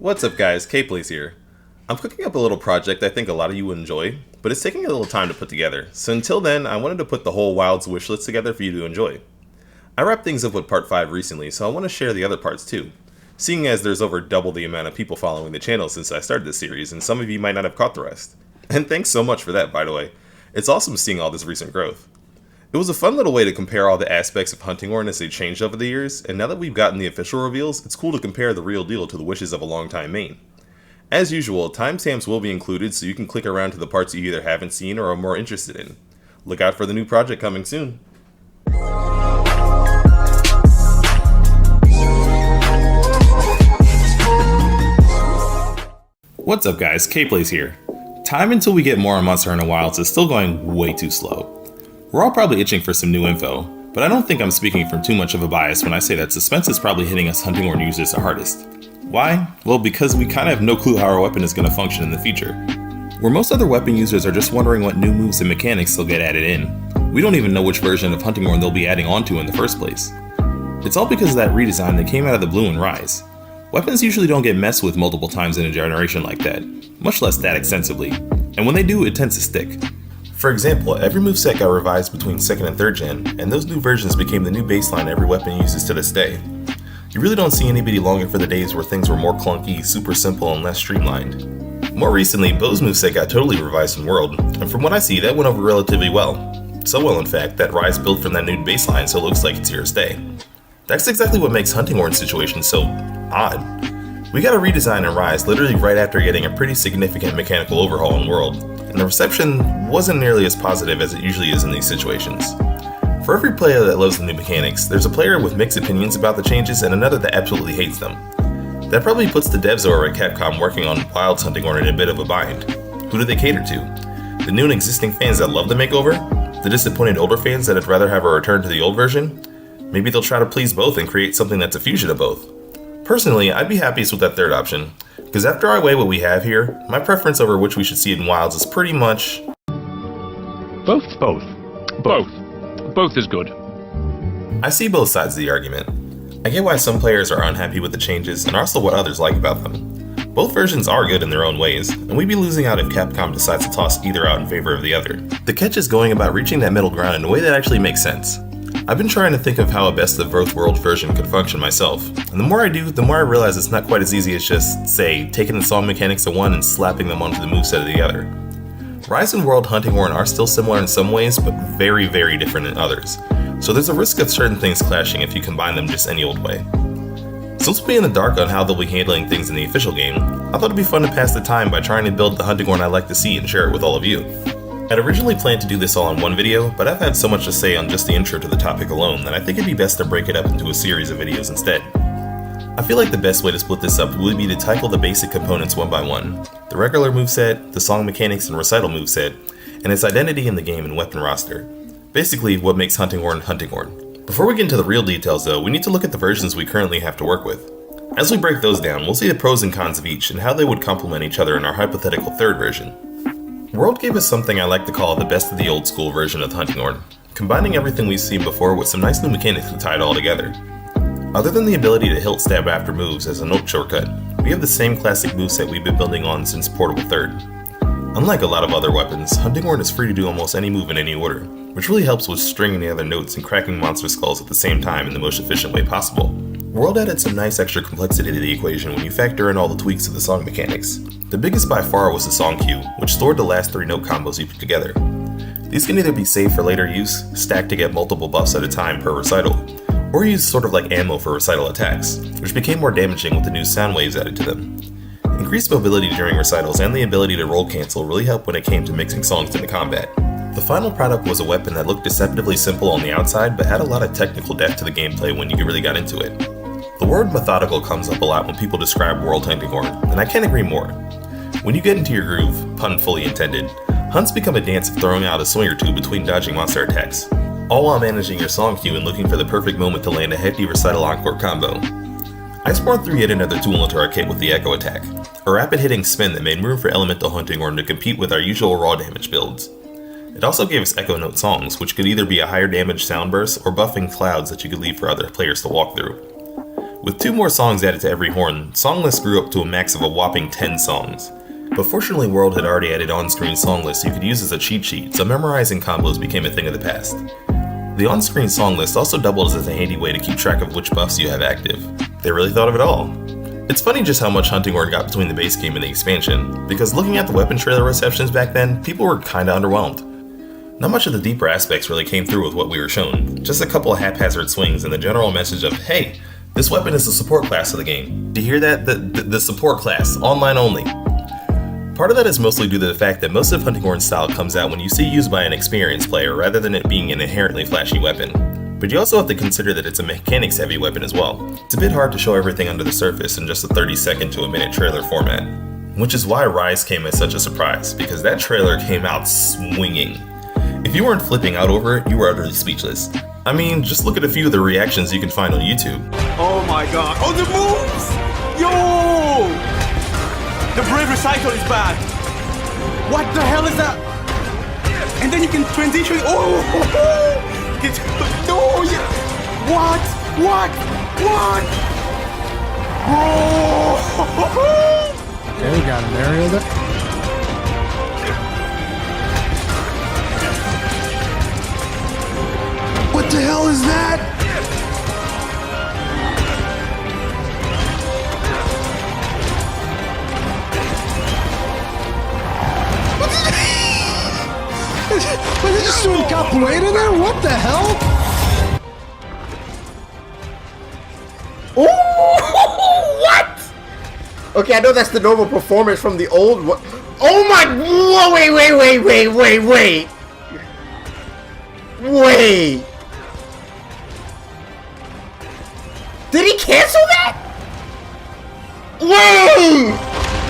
What's up guys, KPlaysHere. I'm cooking up a little project I think a lot of you would enjoy, but it's taking a little time to put together, so until then I wanted to put the whole Wilds wishlist together for you to enjoy. I wrapped things up with part 5 recently, so I want to share the other parts too, seeing as there's over double the amount of people following the channel since I started this series, and some of you might not have caught the rest. And thanks so much for that, by the way. It's awesome seeing all this recent growth. It was a fun little way to compare all the aspects of Hunting Horn as they changed over the years, and now that we've gotten the official reveals, it's cool to compare the real deal to the wishes of a longtime main. As usual, timestamps will be included so you can click around to the parts you either haven't seen or are more interested in. Look out for the new project coming soon. What's up guys, KPlaysHere. Time until we get more on Monster Hunter Wilds is still going way too slow. We're all probably itching for some new info, but I don't think I'm speaking from too much of a bias when I say that suspense is probably hitting us Hunting Horn users the hardest. Why? Well, because we kinda have no clue how our weapon is going to function in the future. Where most other weapon users are just wondering what new moves and mechanics they'll get added in, we don't even know which version of Hunting Horn they'll be adding onto in the first place. It's all because of that redesign that came out of the blue in Rise. Weapons usually don't get messed with multiple times in a generation like that, much less that extensively, and when they do, it tends to stick. For example, every moveset got revised between 2nd and 3rd gen, and those new versions became the new baseline every weapon uses to this day. You really don't see anybody longing for the days where things were more clunky, super simple, and less streamlined. More recently, Bo's moveset got totally revised in World, and from what I see, that went over relatively well. So well, in fact, that Rise built from that new baseline so it looks like it's here to stay. That's exactly what makes Hunting Horn's situation so odd. We got a redesign in Rise literally right after getting a pretty significant mechanical overhaul in World, and the reception wasn't nearly as positive as it usually is in these situations. For every player that loves the new mechanics, there's a player with mixed opinions about the changes and another that absolutely hates them. That probably puts the devs over at Capcom working on Wilds Hunting Horn in a bit of a bind. Who do they cater to? The new and existing fans that love the makeover? The disappointed older fans that'd rather have a return to the old version? Maybe they'll try to please both and create something that's a fusion of both. Personally, I'd be happiest with that third option, because after I weigh what we have here, my preference over which we should see it in Wilds is pretty much... Both is good. I see both sides of the argument. I get why some players are unhappy with the changes, and also what others like about them. Both versions are good in their own ways, and we'd be losing out if Capcom decides to toss either out in favor of the other. The catch is going about reaching that middle ground in a way that actually makes sense. I've been trying to think of how a best of both worlds version could function myself, and the more I do, the more I realize it's not quite as easy as just, say, taking the song mechanics of one and slapping them onto the moveset of the other. Rise and World Hunting Horn are still similar in some ways, but very, very different in others, so there's a risk of certain things clashing if you combine them just any old way. Since we'll be in the dark on how they'll be handling things in the official game, I thought it'd be fun to pass the time by trying to build the Hunting Horn I like to see and share it with all of you. I'd originally planned to do this all in one video, but I've had so much to say on just the intro to the topic alone that I think it'd be best to break it up into a series of videos instead. I feel like the best way to split this up would be to tackle the basic components one by one: the regular moveset, the song mechanics and recital moveset, and its identity in the game and weapon roster. Basically, what makes Hunting Horn Hunting Horn. Before we get into the real details though, we need to look at the versions we currently have to work with. As we break those down, we'll see the pros and cons of each and how they would complement each other in our hypothetical third version. World gave us something I like to call the best of the old school version of Hunting Horn, combining everything we've seen before with some nice new mechanics to tie it all together. Other than the ability to hilt stab after moves as a note shortcut, we have the same classic moveset we've been building on since Portable 3rd. Unlike a lot of other weapons, Hunting Horn is free to do almost any move in any order, which really helps with stringing the other notes and cracking monster skulls at the same time in the most efficient way possible. World added some nice extra complexity to the equation when you factor in all the tweaks to the song mechanics. The biggest by far was the song queue, which stored the last 3 note combos you put together. These can either be saved for later use, stacked to get multiple buffs at a time per recital, or used sort of like ammo for recital attacks, which became more damaging with the new sound waves added to them. Increased mobility during recitals and the ability to roll cancel really helped when it came to mixing songs into combat. The final product was a weapon that looked deceptively simple on the outside but had a lot of technical depth to the gameplay when you really got into it. The word methodical comes up a lot when people describe World Hunting Horn, and I can't agree more. When you get into your groove, pun fully intended, hunts become a dance of throwing out a swing or two between dodging monster attacks, all while managing your song queue and looking for the perfect moment to land a hefty recital encore combo. Iceborne 3 added another tool into our kit with the Echo attack, a rapid hitting spin that made room for Elemental Hunting Horn to compete with our usual raw damage builds. It also gave us Echo Note songs, which could either be a higher damage sound burst or buffing clouds that you could leave for other players to walk through. With 2 more songs added to every horn, song lists grew up to a max of a whopping 10 songs. But fortunately, World had already added on-screen song lists you could use as a cheat sheet, so memorizing combos became a thing of the past. The on-screen song list also doubles as a handy way to keep track of which buffs you have active. They really thought of it all. It's funny just how much Hunting Horn got between the base game and the expansion, because looking at the weapon trailer receptions back then, people were kinda underwhelmed. Not much of the deeper aspects really came through with what we were shown, just a couple of haphazard swings and the general message of, hey, this weapon is the support class of the game. Do you hear that? The support class, online only. Part of that is mostly due to the fact that most of Hunting Horn's style comes out when you see used by an experienced player rather than it being an inherently flashy weapon. But you also have to consider that it's a mechanics heavy weapon as well. It's a bit hard to show everything under the surface in just a 30-second to a minute trailer format. Which is why Rise came as such a surprise, because that trailer came out swinging. If you weren't flipping out over it, you were utterly speechless. I mean, just look at a few of the reactions you can find on YouTube. Oh my god. Oh, the moves! Yo! The brave Recital is bad. What the hell is that? And then you can transition. Oh! No! Yeah. What? Oh! Okay, we got an aerial there. What the hell is that? Was they just doing capoeira there? What the hell? Oh, what? Okay, I know that's the normal performance from the old one. Oh my! Whoa, wait! Did he cancel that? Wait!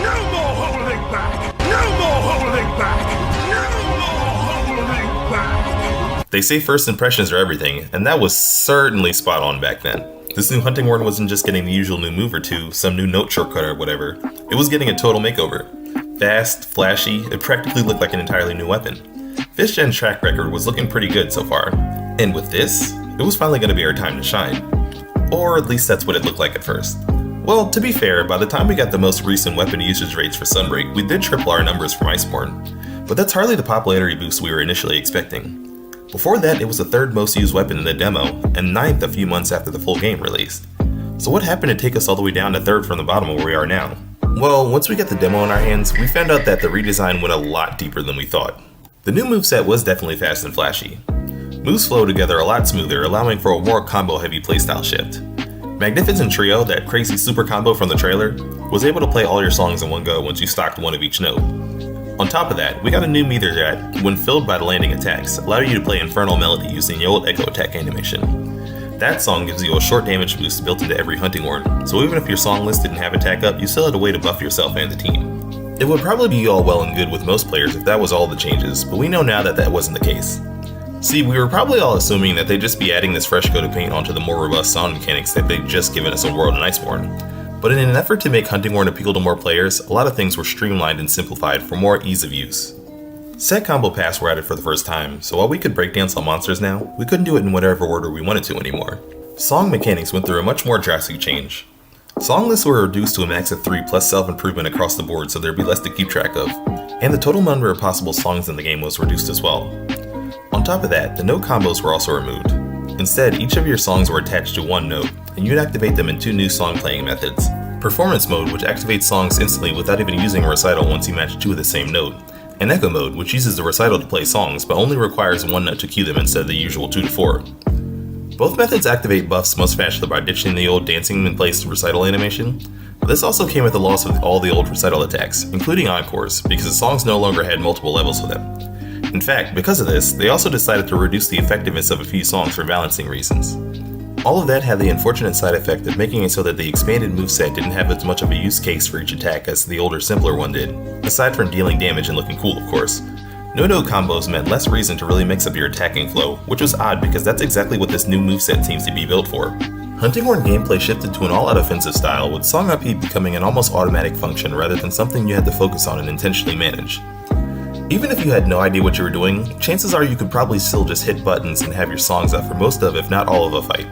No more holding back! No more holding back! No more holding back! They say first impressions are everything, and that was certainly spot on back then. This new Hunting Horn wasn't just getting the usual new move or two, some new note shortcut or whatever. It was getting a total makeover. Fast, flashy, it practically looked like an entirely new weapon. 5th gen track record was looking pretty good so far. And with this, it was finally going to be our time to shine. Or at least that's what it looked like at first. Well, to be fair, by the time we got the most recent weapon usage rates for Sunbreak, we did triple our numbers from Iceborne. But that's hardly the popularity boost we were initially expecting. Before that, it was the 3rd most used weapon in the demo, and 9th a few months after the full game released. So what happened to take us all the way down to 3rd from the bottom of where we are now? Well, once we got the demo in our hands, we found out that the redesign went a lot deeper than we thought. The new moveset was definitely fast and flashy. Moves flow together a lot smoother, allowing for a more combo-heavy playstyle shift. Magnificent Trio, that crazy super combo from the trailer, was able to play all your songs in one go once you stocked one of each note. On top of that, we got a new meter that, when filled by the landing attacks, allowed you to play Infernal Melody using the old Echo Attack animation. That song gives you a short damage boost built into every Hunting Horn, so even if your song list didn't have attack up, you still had a way to buff yourself and the team. It would probably be all well and good with most players if that was all the changes, but we know now that that wasn't the case. See, we were probably all assuming that they'd just be adding this fresh coat of paint onto the more robust sound mechanics that they'd just given us in World and Iceborne. But in an effort to make Hunting Horn appeal to more players, a lot of things were streamlined and simplified for more ease of use. Set combo paths were added for the first time, so while we could breakdance on monsters now, we couldn't do it in whatever order we wanted to anymore. Song mechanics went through a much more drastic change. Song lists were reduced to a max of 3 plus self-improvement across the board so there'd be less to keep track of, and the total number of possible songs in the game was reduced as well. On top of that, the note combos were also removed. Instead, each of your songs were attached to one note, and you'd activate them in 2 new song playing methods. Performance mode, which activates songs instantly without even using a recital once you match 2 of the same note, and Echo mode, which uses the recital to play songs but only requires 1 note to cue them instead of the usual 2 to 4. Both methods activate buffs most faster by ditching the old dancing in place recital animation, but this also came at the loss of all the old recital attacks, including encores, because the songs no longer had multiple levels to them. In fact, because of this, they also decided to reduce the effectiveness of a few songs for balancing reasons. All of that had the unfortunate side effect of making it so that the expanded moveset didn't have as much of a use case for each attack as the older, simpler one did, aside from dealing damage and looking cool, of course. No-note combos meant less reason to really mix up your attacking flow, which was odd because that's exactly what this new moveset seems to be built for. Hunting Horn gameplay shifted to an all-out offensive style, with song upbeat becoming an almost automatic function rather than something you had to focus on and intentionally manage. Even if you had no idea what you were doing, chances are you could probably still just hit buttons and have your songs up for most of, if not all of a fight.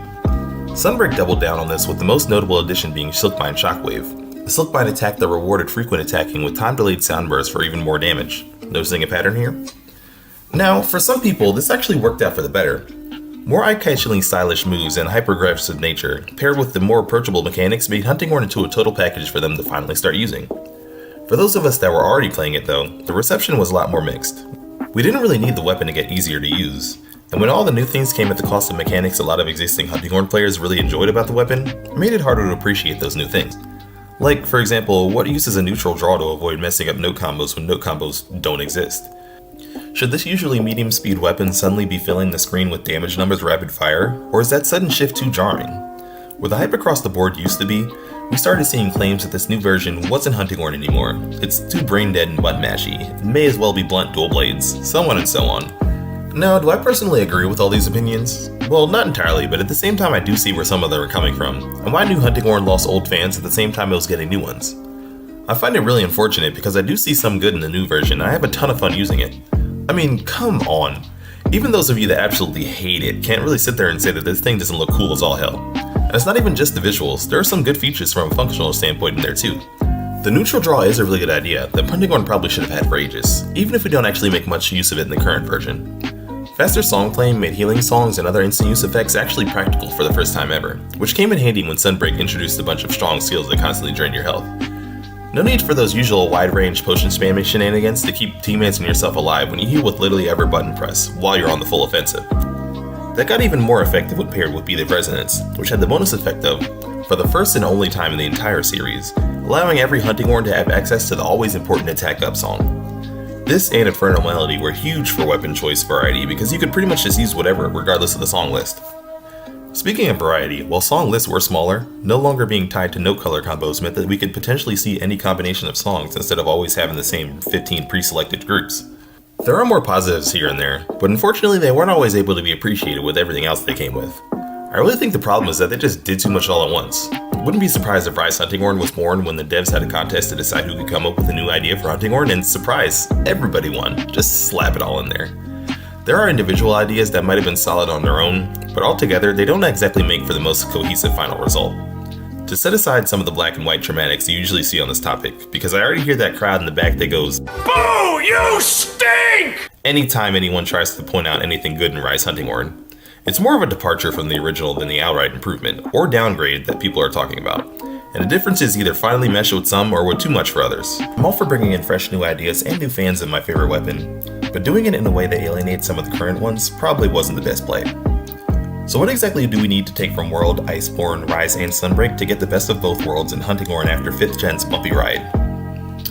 Sunbreak doubled down on this with the most notable addition being Silkbind Shockwave, a Silkbind attack that rewarded frequent attacking with time-delayed sound bursts for even more damage. Noticing a pattern here? Now, for some people, this actually worked out for the better. More eye-catchingly stylish moves and hyper-aggressive nature, paired with the more approachable mechanics, made Hunting Horn into a total package for them to finally start using. For those of us that were already playing it though, the reception was a lot more mixed. We didn't really need the weapon to get easier to use, and when all the new things came at the cost of mechanics a lot of existing Hunting Horn players really enjoyed about the weapon, it made it harder to appreciate those new things. Like, for example, what uses a neutral draw to avoid messing up note combos when note combos don't exist? Should this usually medium speed weapon suddenly be filling the screen with damage numbers rapid fire, or is that sudden shift too jarring? Where the hype across the board used to be, we started seeing claims that this new version wasn't Hunting Horn anymore. It's too brain dead and button mashy, it may as well be blunt dual blades, so on and so on. Now, do I personally agree with all these opinions? Well, not entirely, but at the same time I do see where some of them are coming from, and why new Hunting Horn lost old fans at the same time it was getting new ones. I find it really unfortunate because I do see some good in the new version and I have a ton of fun using it. I mean, come on. Even those of you that absolutely hate it can't really sit there and say that this thing doesn't look cool as all hell. And it's not even just the visuals, there are some good features from a functional standpoint in there too. The neutral draw is a really good idea that Hunting Horn probably should have had for ages, even if we don't actually make much use of it in the current version. Faster song playing made healing songs and other instant use effects actually practical for the first time ever, which came in handy when Sunbreak introduced a bunch of strong skills that constantly drain your health. No need for those usual wide-range potion spamming shenanigans to keep teammates and yourself alive when you heal with literally every button press while you're on the full offensive. That got even more effective when paired with Beat of Resonance, which had the bonus effect of, for the first and only time in the entire series, allowing every Hunting Horn to have access to the always important attack up song. This and Infernal Melody were huge for weapon choice variety because you could pretty much just use whatever regardless of the song list. Speaking of variety, while song lists were smaller, no longer being tied to note color combos meant that we could potentially see any combination of songs instead of always having the same 15 pre-selected groups. There are more positives here and there, but unfortunately they weren't always able to be appreciated with everything else they came with. I really think the problem is that they just did too much all at once. Wouldn't be surprised if Rise Hunting Horn was born when the devs had a contest to decide who could come up with a new idea for Hunting Horn, and surprise, everybody won. Just slap it all in there. There are individual ideas that might have been solid on their own, but altogether they don't exactly make for the most cohesive final result. To set aside some of the black and white dramatics you usually see on this topic, because I already hear that crowd in the back that goes, "Boo, you stink!" anytime anyone tries to point out anything good in Rise Hunting Horn. It's more of a departure from the original than the outright improvement, or downgrade that people are talking about. And the difference is either finally mesh with some or with too much for others. I'm all for bringing in fresh new ideas and new fans of my favorite weapon, but doing it in a way that alienates some of the current ones probably wasn't the best play. So what exactly do we need to take from World, Iceborne, Rise, and Sunbreak to get the best of both worlds in Hunting Horn after 5th Gen's bumpy ride?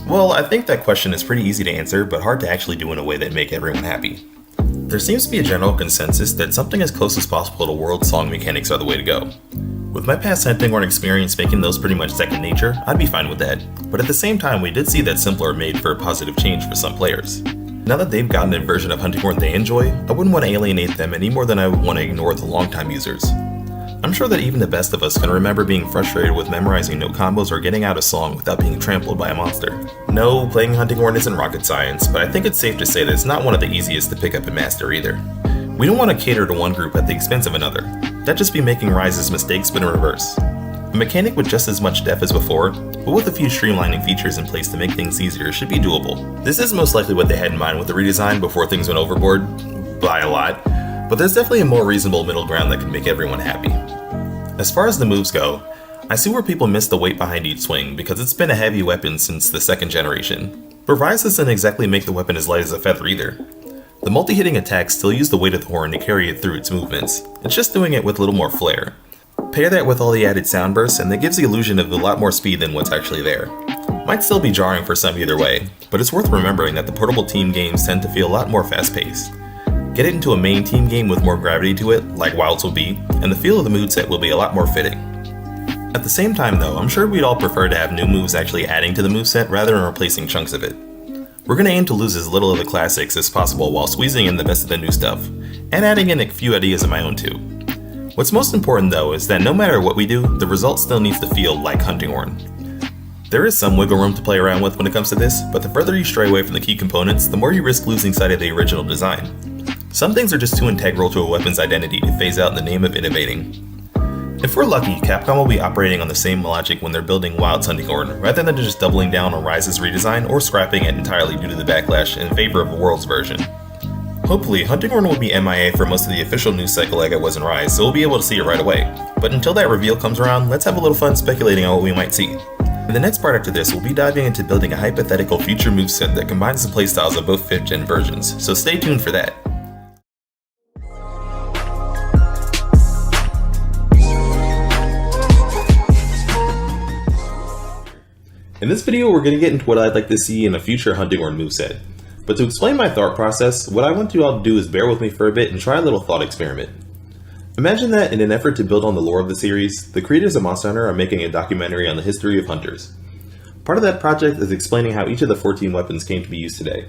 Well, I think that question is pretty easy to answer, but hard to actually do in a way that make everyone happy. There seems to be a general consensus that something as close as possible to World song mechanics are the way to go. With my past Hunting Horn experience making those pretty much second nature, I'd be fine with that, but at the same time we did see that simpler made for a positive change for some players. Now that they've gotten a version of Hunting Horn they enjoy, I wouldn't want to alienate them any more than I would want to ignore the longtime users. I'm sure that even the best of us can remember being frustrated with memorizing note combos or getting out a song without being trampled by a monster. No, playing Hunting Horn isn't rocket science, but I think it's safe to say that it's not one of the easiest to pick up and master either. We don't want to cater to one group at the expense of another. That'd just be making Rise's mistakes but in reverse. A mechanic with just as much depth as before, but with a few streamlining features in place to make things easier should be doable. This is most likely what they had in mind with the redesign before things went overboard, by a lot, but there's definitely a more reasonable middle ground that can make everyone happy. As far as the moves go, I see where people miss the weight behind each swing because it's been a heavy weapon since the 2nd generation, but Rise doesn't exactly make the weapon as light as a feather either. The multi-hitting attacks still use the weight of the horn to carry it through its movements, it's just doing it with a little more flair. Pair that with all the added sound bursts and it gives the illusion of a lot more speed than what's actually there. Might still be jarring for some either way, but it's worth remembering that the portable team games tend to feel a lot more fast-paced. Get it into a main team game with more gravity to it, like Wilds will be, and the feel of the moveset will be a lot more fitting. At the same time though, I'm sure we'd all prefer to have new moves actually adding to the moveset rather than replacing chunks of it. We're going to aim to lose as little of the classics as possible while squeezing in the best of the new stuff, and adding in a few ideas of my own too. What's most important though is that no matter what we do, the result still needs to feel like Hunting Horn. There is some wiggle room to play around with when it comes to this, but the further you stray away from the key components, the more you risk losing sight of the original design. Some things are just too integral to a weapon's identity to phase out in the name of innovating. If we're lucky, Capcom will be operating on the same logic when they're building Wild's Hunting Horn, rather than just doubling down on Rise's redesign or scrapping it entirely due to the backlash in favor of a Worlds version. Hopefully, Hunting Horn will be MIA for most of the official news cycle like it was in Rise, so we'll be able to see it right away. But until that reveal comes around, let's have a little fun speculating on what we might see. In the next part after this, we'll be diving into building a hypothetical future moveset that combines the playstyles of both 5th gen versions, so stay tuned for that. In this video, we're going to get into what I'd like to see in a future Hunting Horn moveset. But to explain my thought process, what I want you all to do is bear with me for a bit and try a little thought experiment. Imagine that in an effort to build on the lore of the series, the creators of Monster Hunter are making a documentary on the history of hunters. Part of that project is explaining how each of the 14 weapons came to be used today.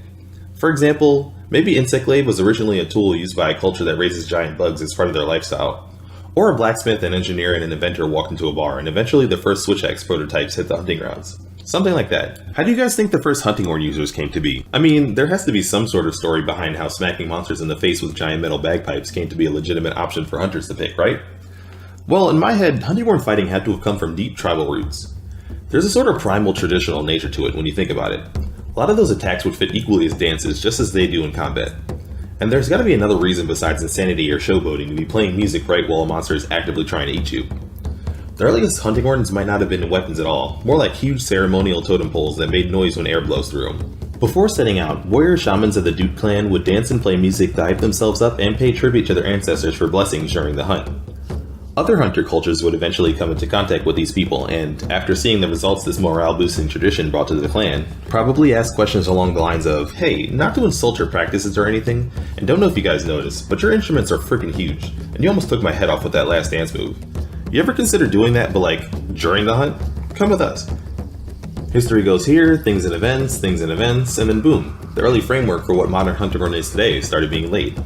For example, maybe Insect Glaive was originally a tool used by a culture that raises giant bugs as part of their lifestyle. Or a blacksmith, an engineer, and an inventor walked into a bar, and eventually the first Switch Axe prototypes hit the hunting grounds. Something like that. How do you guys think the first Hunting Horn users came to be? I mean, there has to be some sort of story behind how smacking monsters in the face with giant metal bagpipes came to be a legitimate option for hunters to pick, right? Well, in my head, Hunting Horn fighting had to have come from deep tribal roots. There's a sort of primal traditional nature to it when you think about it. A lot of those attacks would fit equally as dances, just as they do in combat. And there's gotta be another reason besides insanity or showboating to be playing music right while a monster is actively trying to eat you. The earliest hunting horns might not have been weapons at all, more like huge ceremonial totem poles that made noise when air blows through them. Before setting out, warrior shamans of the Doots clan would dance and play music to hype themselves up and pay tribute to their ancestors for blessings during the hunt. Other hunter cultures would eventually come into contact with these people and, after seeing the results this morale-boosting tradition brought to the clan, probably ask questions along the lines of, "Hey, not to insult your practices or anything, and don't know if you guys noticed, but your instruments are freaking huge, and you almost took my head off with that last dance move. You ever consider doing that, but like, during the hunt? Come with us." History goes here, things and events, and then boom, the early framework for what modern Hunting Horn is today started being laid.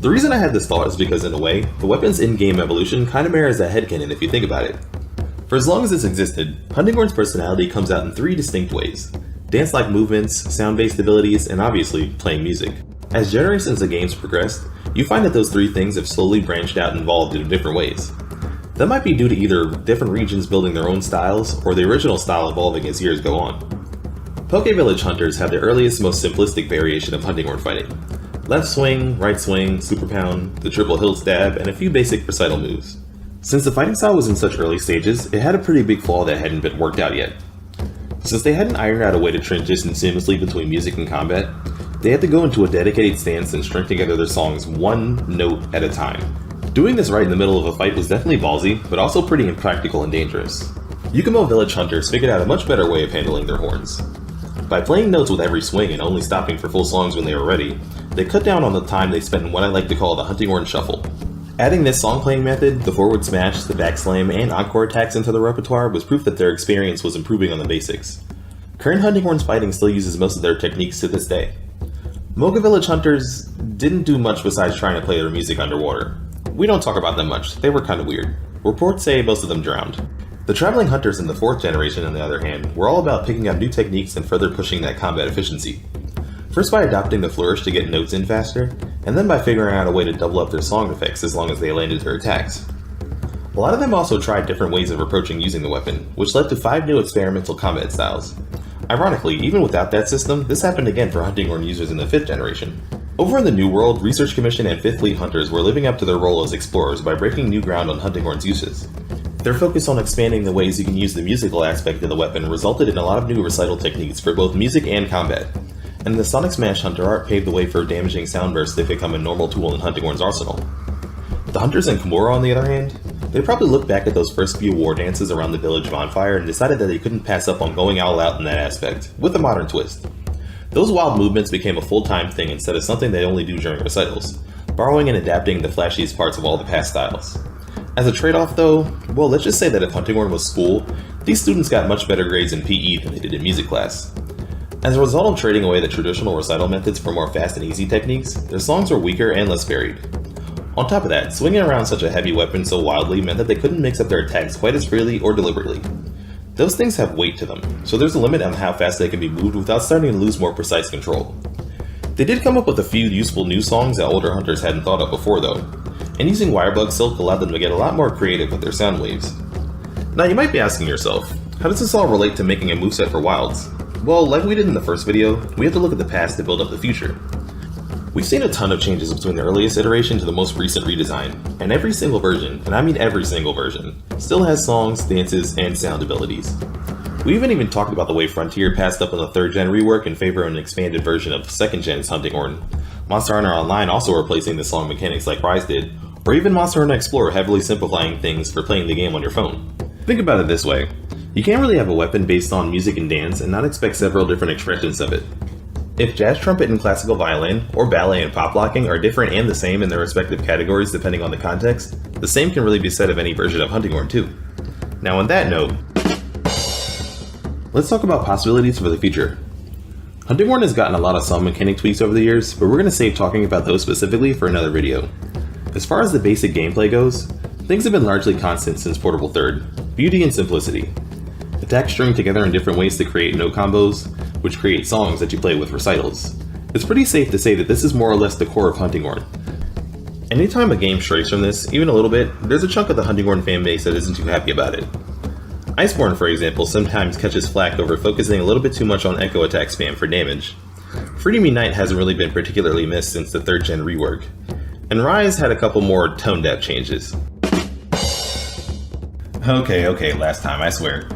The reason I had this thought is because, in a way, the weapon's in-game evolution kinda mirrors that headcanon if you think about it. For as long as it's existed, Hunting Horn's personality comes out in 3 distinct ways: dance-like movements, sound-based abilities, and obviously, playing music. As generations of games progressed, you find that those 3 things have slowly branched out and evolved in different ways. That might be due to either different regions building their own styles, or the original style evolving as years go on. Poke Village hunters have the earliest, most simplistic variation of Hunting Horn fighting. Left swing, right swing, super pound, the triple hill stab, and a few basic recital moves. Since the fighting style was in such early stages, it had a pretty big flaw that hadn't been worked out yet. Since they hadn't ironed out a way to transition seamlessly between music and combat, they had to go into a dedicated stance and string together their songs one note at a time. Doing this right in the middle of a fight was definitely ballsy, but also pretty impractical and dangerous. Yukumo Village hunters figured out a much better way of handling their horns. By playing notes with every swing and only stopping for full songs when they were ready, they cut down on the time they spent in what I like to call the Hunting Horn Shuffle. Adding this song playing method, the forward smash, the back slam, and encore attacks into the repertoire was proof that their experience was improving on the basics. Current Hunting Horns fighting still uses most of their techniques to this day. Moga Village hunters didn't do much besides trying to play their music underwater. We don't talk about them much, they were kinda weird. Reports say most of them drowned. The traveling hunters in the 4th generation, on the other hand, were all about picking up new techniques and further pushing that combat efficiency. First by adopting the flourish to get notes in faster, and then by figuring out a way to double up their song effects as long as they landed their attacks. A lot of them also tried different ways of approaching using the weapon, which led to 5 new experimental combat styles. Ironically, even without that system, this happened again for Hunting Horn users in the 5th generation. Over in the New World, Research Commission and 5th Fleet hunters were living up to their role as explorers by breaking new ground on Hunting Horn's uses. Their focus on expanding the ways you can use the musical aspect of the weapon resulted in a lot of new recital techniques for both music and combat, and the Sonic Smash Hunter art paved the way for damaging sound bursts that become a normal tool in Hunting Horn's arsenal. The hunters in Kimura, on the other hand, they probably looked back at those first few war dances around the village bonfire and decided that they couldn't pass up on going all out in that aspect, with a modern twist. Those wild movements became a full-time thing instead of something they only do during recitals, borrowing and adapting the flashiest parts of all the past styles. As a trade-off though, well, let's just say that if Hunting Horn was school, these students got much better grades in PE than they did in music class. As a result of trading away the traditional recital methods for more fast and easy techniques, their songs were weaker and less varied. On top of that, swinging around such a heavy weapon so wildly meant that they couldn't mix up their attacks quite as freely or deliberately. Those things have weight to them, so there's a limit on how fast they can be moved without starting to lose more precise control. They did come up with a few useful new songs that older hunters hadn't thought of before though. and using Wirebug Silk allowed them to get a lot more creative with their sound waves. Now you might be asking yourself, how does this all relate to making a moveset for Wilds? Well, like we did in the first video, we have to look at the past to build up the future. We've seen a ton of changes between the earliest iteration to the most recent redesign, and every single version, and I mean every single version, still has songs, dances, and sound abilities. We even talked about the way Frontier passed up on the 3rd gen rework in favor of an expanded version of 2nd gen's Hunting Horn, Monster Hunter Online also replacing the song mechanics like Rise did, or even Monster Hunter Explorer heavily simplifying things for playing the game on your phone. Think about it this way, you can't really have a weapon based on music and dance and not expect several different expressions of it. If jazz trumpet and classical violin, or ballet and pop locking are different and the same in their respective categories depending on the context, the same can really be said of any version of Hunting Horn too. Now on that note, let's talk about possibilities for the future. Hunting Horn has gotten a lot of song mechanic tweaks over the years, but we're going to save talking about those specifically for another video. As far as the basic gameplay goes, things have been largely constant since Portable 3rd, beauty and simplicity. Attacks string together in different ways to create note combos, which create songs that you play with recitals. It's pretty safe to say that this is more or less the core of Hunting Horn. Anytime a game strays from this, even a little bit, there's a chunk of the Hunting Horn fanbase that isn't too happy about it. Iceborne, for example, sometimes catches flack over focusing a little bit too much on echo attack spam for damage. Freedom Unite hasn't really been particularly missed since the 3rd gen rework, and Rise had a couple more tone-deaf changes. Okay, last time, I swear.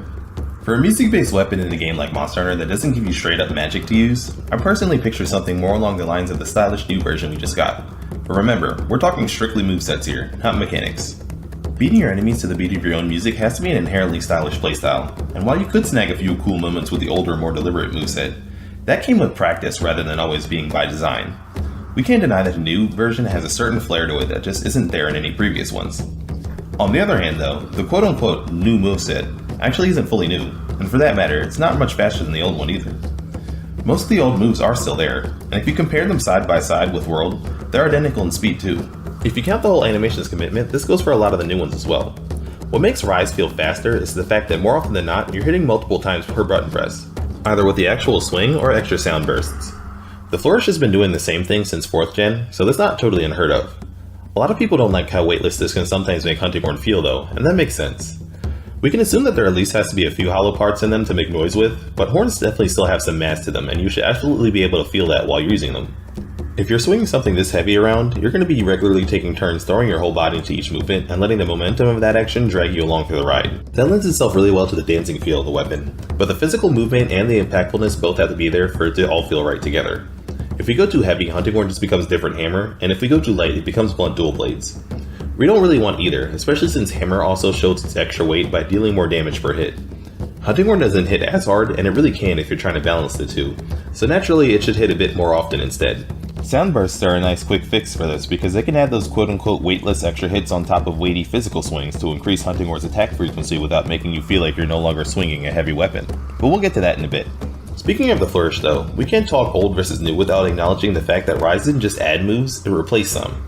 For a music-based weapon in a game like Monster Hunter that doesn't give you straight-up magic to use, I personally picture something more along the lines of the stylish new version we just got. But remember, we're talking strictly movesets here, not mechanics. Beating your enemies to the beat of your own music has to be an inherently stylish playstyle, and while you could snag a few cool moments with the older, more deliberate moveset, that came with practice rather than always being by design. We can't deny that the new version has a certain flair to it that just isn't there in any previous ones. On the other hand though, the quote-unquote new moveset actually isn't fully new, and for that matter, it's not much faster than the old one either. Most of the old moves are still there, and if you compare them side by side with World, they're identical in speed too. If you count the whole animations commitment, this goes for a lot of the new ones as well. What makes Rise feel faster is the fact that more often than not, you're hitting multiple times per button press, either with the actual swing or extra sound bursts. The Flourish has been doing the same thing since 4th gen, so that's not totally unheard of. A lot of people don't like how weightless this can sometimes make Hunting Horn feel though, and that makes sense. We can assume that there at least has to be a few hollow parts in them to make noise with, but horns definitely still have some mass to them, and you should absolutely be able to feel that while you're using them. If you're swinging something this heavy around, you're going to be regularly taking turns throwing your whole body into each movement and letting the momentum of that action drag you along through the ride. That lends itself really well to the dancing feel of the weapon, but the physical movement and the impactfulness both have to be there for it to all feel right together. If we go too heavy, Hunting Horn just becomes different hammer, and if we go too light, it becomes blunt dual blades. We don't really want either, especially since hammer also shows its extra weight by dealing more damage per hit. Hunting Horn doesn't hit as hard, and it really can if you're trying to balance the two, so naturally it should hit a bit more often instead. Sound bursts are a nice quick fix for this because they can add those quote-unquote weightless extra hits on top of weighty physical swings to increase Hunting Horn's attack frequency without making you feel like you're no longer swinging a heavy weapon, but we'll get to that in a bit. Speaking of the Flourish though, we can't talk old versus new without acknowledging the fact that Rise didn't just add moves, it replaced some.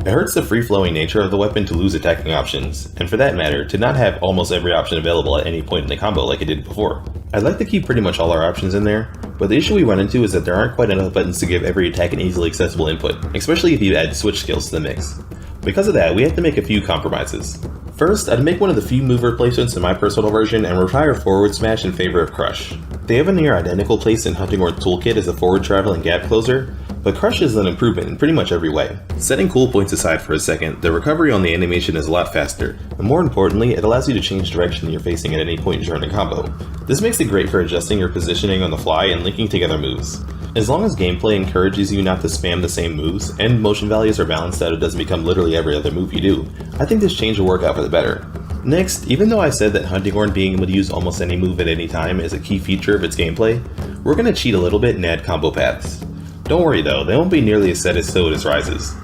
It hurts the free-flowing nature of the weapon to lose attacking options, and for that matter, to not have almost every option available at any point in the combo like it did before. I'd like to keep pretty much all our options in there, but the issue we run into is that there aren't quite enough buttons to give every attack an easily accessible input, especially if you add switch skills to the mix. Because of that, we have to make a few compromises. First, I'd make one of the few move replacements in my personal version and retire Forward Smash in favor of Crush. They have a near identical place in Hunting Horn's toolkit as a forward travel and gap closer, but Crush is an improvement in pretty much every way. Setting cool points aside for a second, the recovery on the animation is a lot faster, and more importantly, it allows you to change direction you're facing at any point during a combo. This makes it great for adjusting your positioning on the fly and linking together moves. As long as gameplay encourages you not to spam the same moves, and motion values are balanced so it doesn't become literally every other move you do, I think this change will work out for the better. Next, even though I said that Hunting Horn being able to use almost any move at any time is a key feature of its gameplay, we're going to cheat a little bit and add combo paths. Don't worry though, they won't be nearly as set as Toad as Rises.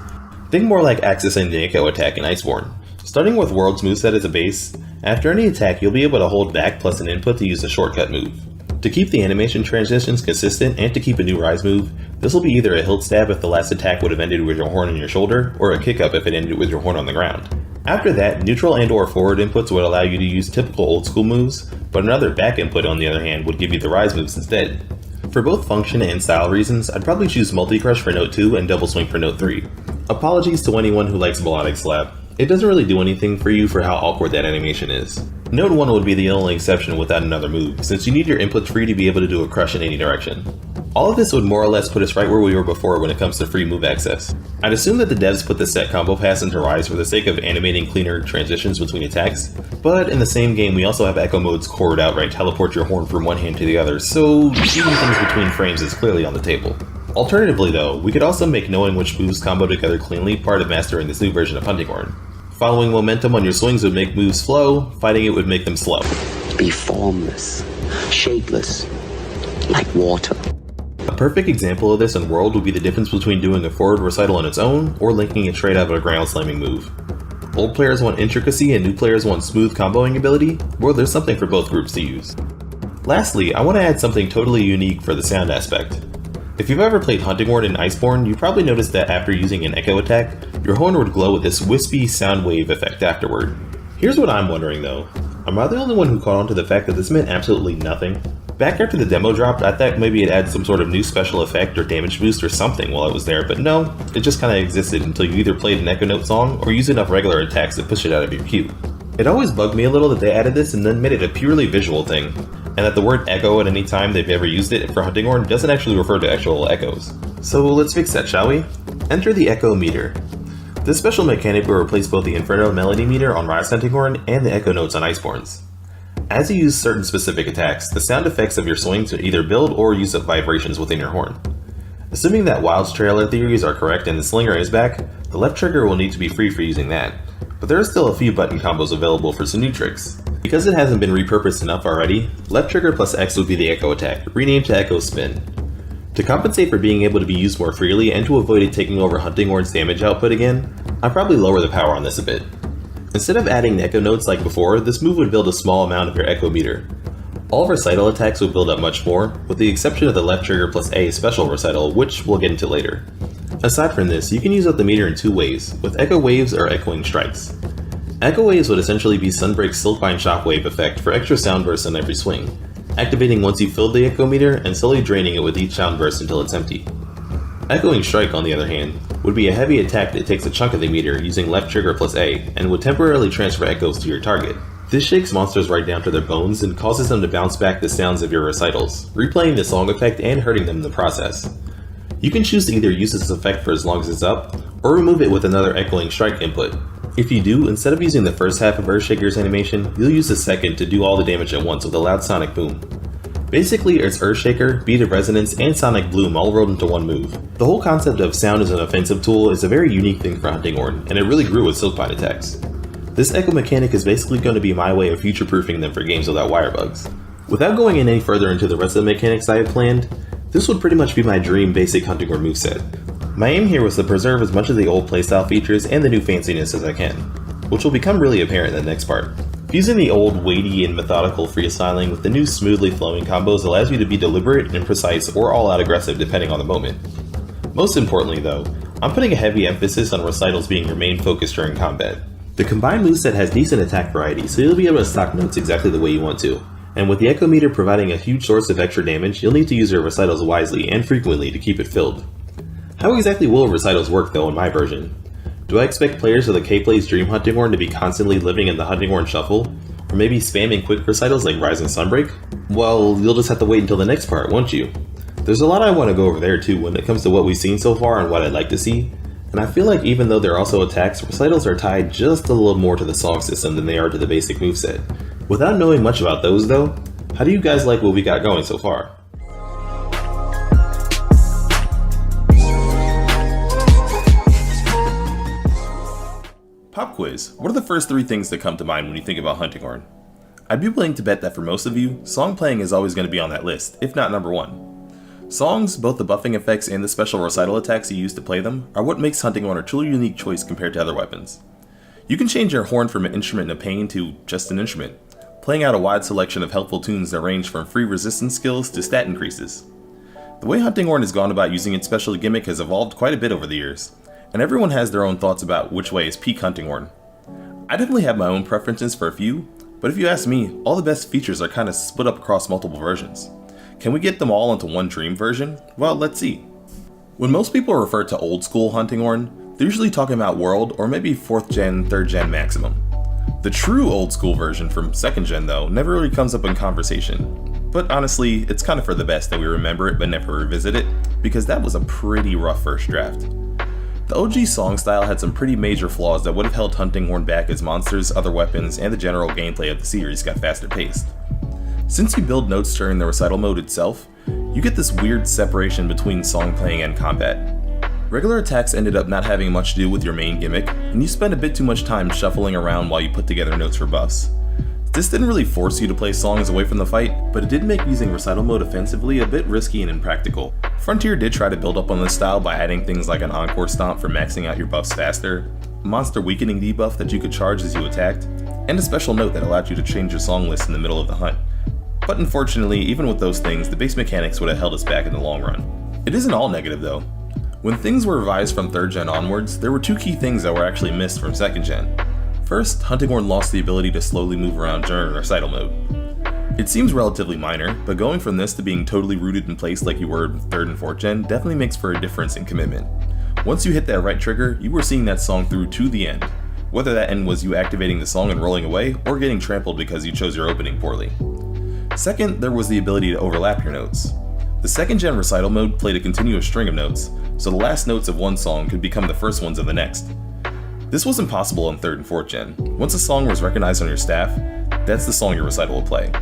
Think more like accessing the echo attack in Iceborne. Starting with World's moveset as a base, after any attack you'll be able to hold back plus an input to use a shortcut move. To keep the animation transitions consistent and to keep a new Rise move, this will be either a hilt stab if the last attack would have ended with your horn on your shoulder, or a kick up if it ended with your horn on the ground. After that, neutral and or forward inputs would allow you to use typical old school moves, but another back input on the other hand would give you the Rise moves instead. For both function and style reasons, I'd probably choose multi-crush for note 2 and double swing for note 3. Apologies to anyone who likes melodic slap. It doesn't really do anything for you for how awkward that animation is. Note 1 would be the only exception without another move, since you need your inputs free to be able to do a crush in any direction. All of this would more or less put us right where we were before when it comes to free move access. I'd assume that the devs put the set combo pass into Rise for the sake of animating cleaner transitions between attacks, but in the same game we also have echo modes core would outright teleport your horn from one hand to the other, so shooting things between frames is clearly on the table. Alternatively though, we could also make knowing which moves combo together cleanly part of mastering this new version of Hunting Horn. Following momentum on your swings would make moves flow, fighting it would make them slow. Be formless, shapeless, like water. A perfect example of this in World would be the difference between doing a forward recital on its own or linking it straight out of a ground slamming move. Old players want intricacy and new players want smooth comboing ability, well there's something for both groups to use. Lastly, I want to add something totally unique for the sound aspect. If you've ever played Hunting Horn in Iceborne, you probably noticed that after using an echo attack, your horn would glow with this wispy sound wave effect afterward. Here's what I'm wondering though, am I the only one who caught on to the fact that this meant absolutely nothing? Back after the demo dropped, I thought maybe it had some sort of new special effect or damage boost or something while it was there, but no, it just kinda existed until you either played an Echo Note song or used enough regular attacks to push it out of your queue. It always bugged me a little that they added this and then made it a purely visual thing, and that the word echo at any time they've ever used it for Hunting Horn doesn't actually refer to actual echoes. So let's fix that, shall we? Enter the echo meter. This special mechanic will replace both the Inferno Melody meter on Rise Hunting Horn and the echo notes on Iceborne's. As you use certain specific attacks, the sound effects of your swings will either build or use up vibrations within your horn. Assuming that Wild's trailer theories are correct and the slinger is back, the left trigger will need to be free for using that, but there are still a few button combos available for some new tricks. Because it hasn't been repurposed enough already, left trigger plus X would be the echo attack, renamed to echo spin. To compensate for being able to be used more freely and to avoid it taking over Hunting Horn's damage output again, I'll probably lower the power on this a bit. Instead of adding echo notes like before, this move would build a small amount of your echo meter. All recital attacks would build up much more, with the exception of the left trigger plus A special recital, which we'll get into later. Aside from this, you can use up the meter in two ways, with echo waves or echoing strikes. Echo waves would essentially be Sunbreak's Silkbind shockwave effect for extra sound bursts on every swing, activating once you've filled the echo meter and slowly draining it with each sound burst until it's empty. Echoing Strike, on the other hand, would be a heavy attack that takes a chunk of the meter using left trigger plus A, and would temporarily transfer echoes to your target. This shakes monsters right down to their bones and causes them to bounce back the sounds of your recitals, replaying the song effect and hurting them in the process. You can choose to either use this effect for as long as it's up, or remove it with another Echoing Strike input. If you do, instead of using the first half of Earthshaker's animation, you'll use the second to do all the damage at once with a loud sonic boom. Basically, it's Earthshaker, Beat of Resonance, and Sonic Bloom all rolled into one move. The whole concept of sound as an offensive tool is a very unique thing for Hunting Horn, and it really grew with Silkbind attacks. This echo mechanic is basically going to be my way of future-proofing them for games without wire bugs. Without going in any further into the rest of the mechanics I have planned, this would pretty much be my dream basic Hunting Horn moveset. My aim here was to preserve as much of the old playstyle features and the new fanciness as I can, which will become really apparent in the next part. Fusing the old weighty and methodical freestyling with the new smoothly flowing combos allows you to be deliberate and precise or all out aggressive depending on the moment. Most importantly though, I'm putting a heavy emphasis on recitals being your main focus during combat. The combined moveset has decent attack variety, so you'll be able to stock notes exactly the way you want to, and with the echo meter providing a huge source of extra damage, you'll need to use your recitals wisely and frequently to keep it filled. How exactly will recitals work though in my version? Do I expect players of the KPlays Dream Hunting Horn to be constantly living in the Hunting Horn Shuffle? Or maybe spamming quick recitals like Rise and Sunbreak? Well, you'll just have to wait until the next part, won't you? There's a lot I want to go over there too when it comes to what we've seen so far and what I'd like to see, and I feel like even though they're also attacks, recitals are tied just a little more to the song system than they are to the basic moveset. Without knowing much about those though, how do you guys like what we got going so far? Pop quiz. What are the first three things that come to mind when you think about Hunting Horn? I'd be willing to bet that for most of you, song playing is always going to be on that list, if not number one. Songs, both the buffing effects and the special recital attacks you use to play them, are what makes Hunting Horn a truly unique choice compared to other weapons. You can change your horn from an instrument of pain to just an instrument, playing out a wide selection of helpful tunes that range from free resistance skills to stat increases. The way Hunting Horn has gone about using its special gimmick has evolved quite a bit over the years, and everyone has their own thoughts about which way is peak Hunting Horn. I definitely have my own preferences for a few, but if you ask me, all the best features are kind of split up across multiple versions. Can we get them all into one dream version? Well, let's see. When most people refer to old school Hunting Horn, They're usually talking about World or maybe 4th gen, 3rd gen maximum. The true old school version from 2nd gen though never really comes up in conversation. But honestly, it's kind of for the best that we remember it but never revisit it, because that was a pretty rough first draft. The OG song style had some pretty major flaws that would have held Hunting Horn back as monsters, other weapons, and the general gameplay of the series got faster paced. Since you build notes during the recital mode itself, you get this weird separation between song playing and combat. Regular attacks ended up not having much to do with your main gimmick, and you spend a bit too much time shuffling around while you put together notes for buffs. This didn't really force you to play songs away from the fight, but it did make using recital mode offensively a bit risky and impractical. Frontier did try to build up on this style by adding things like an encore stomp for maxing out your buffs faster, a monster weakening debuff that you could charge as you attacked, and a special note that allowed you to change your song list in the middle of the hunt. But unfortunately, even with those things, the base mechanics would have held us back in the long run. It isn't all negative though. When things were revised from 3rd gen onwards, there were 2 key things that were actually missed from 2nd gen. First, Hunting Horn lost the ability to slowly move around during recital mode. It seems relatively minor, but going from this to being totally rooted in place like you were in 3rd and 4th gen definitely makes for a difference in commitment. Once you hit that right trigger, you were seeing that song through to the end, whether that end was you activating the song and rolling away, or getting trampled because you chose your opening poorly. Second, there was the ability to overlap your notes. The 2nd gen recital mode played a continuous string of notes, so the last notes of one song could become the first ones of the next. This wasn't possible in 3rd and 4th gen. Once a song was recognized on your staff, that's the song your recital will play.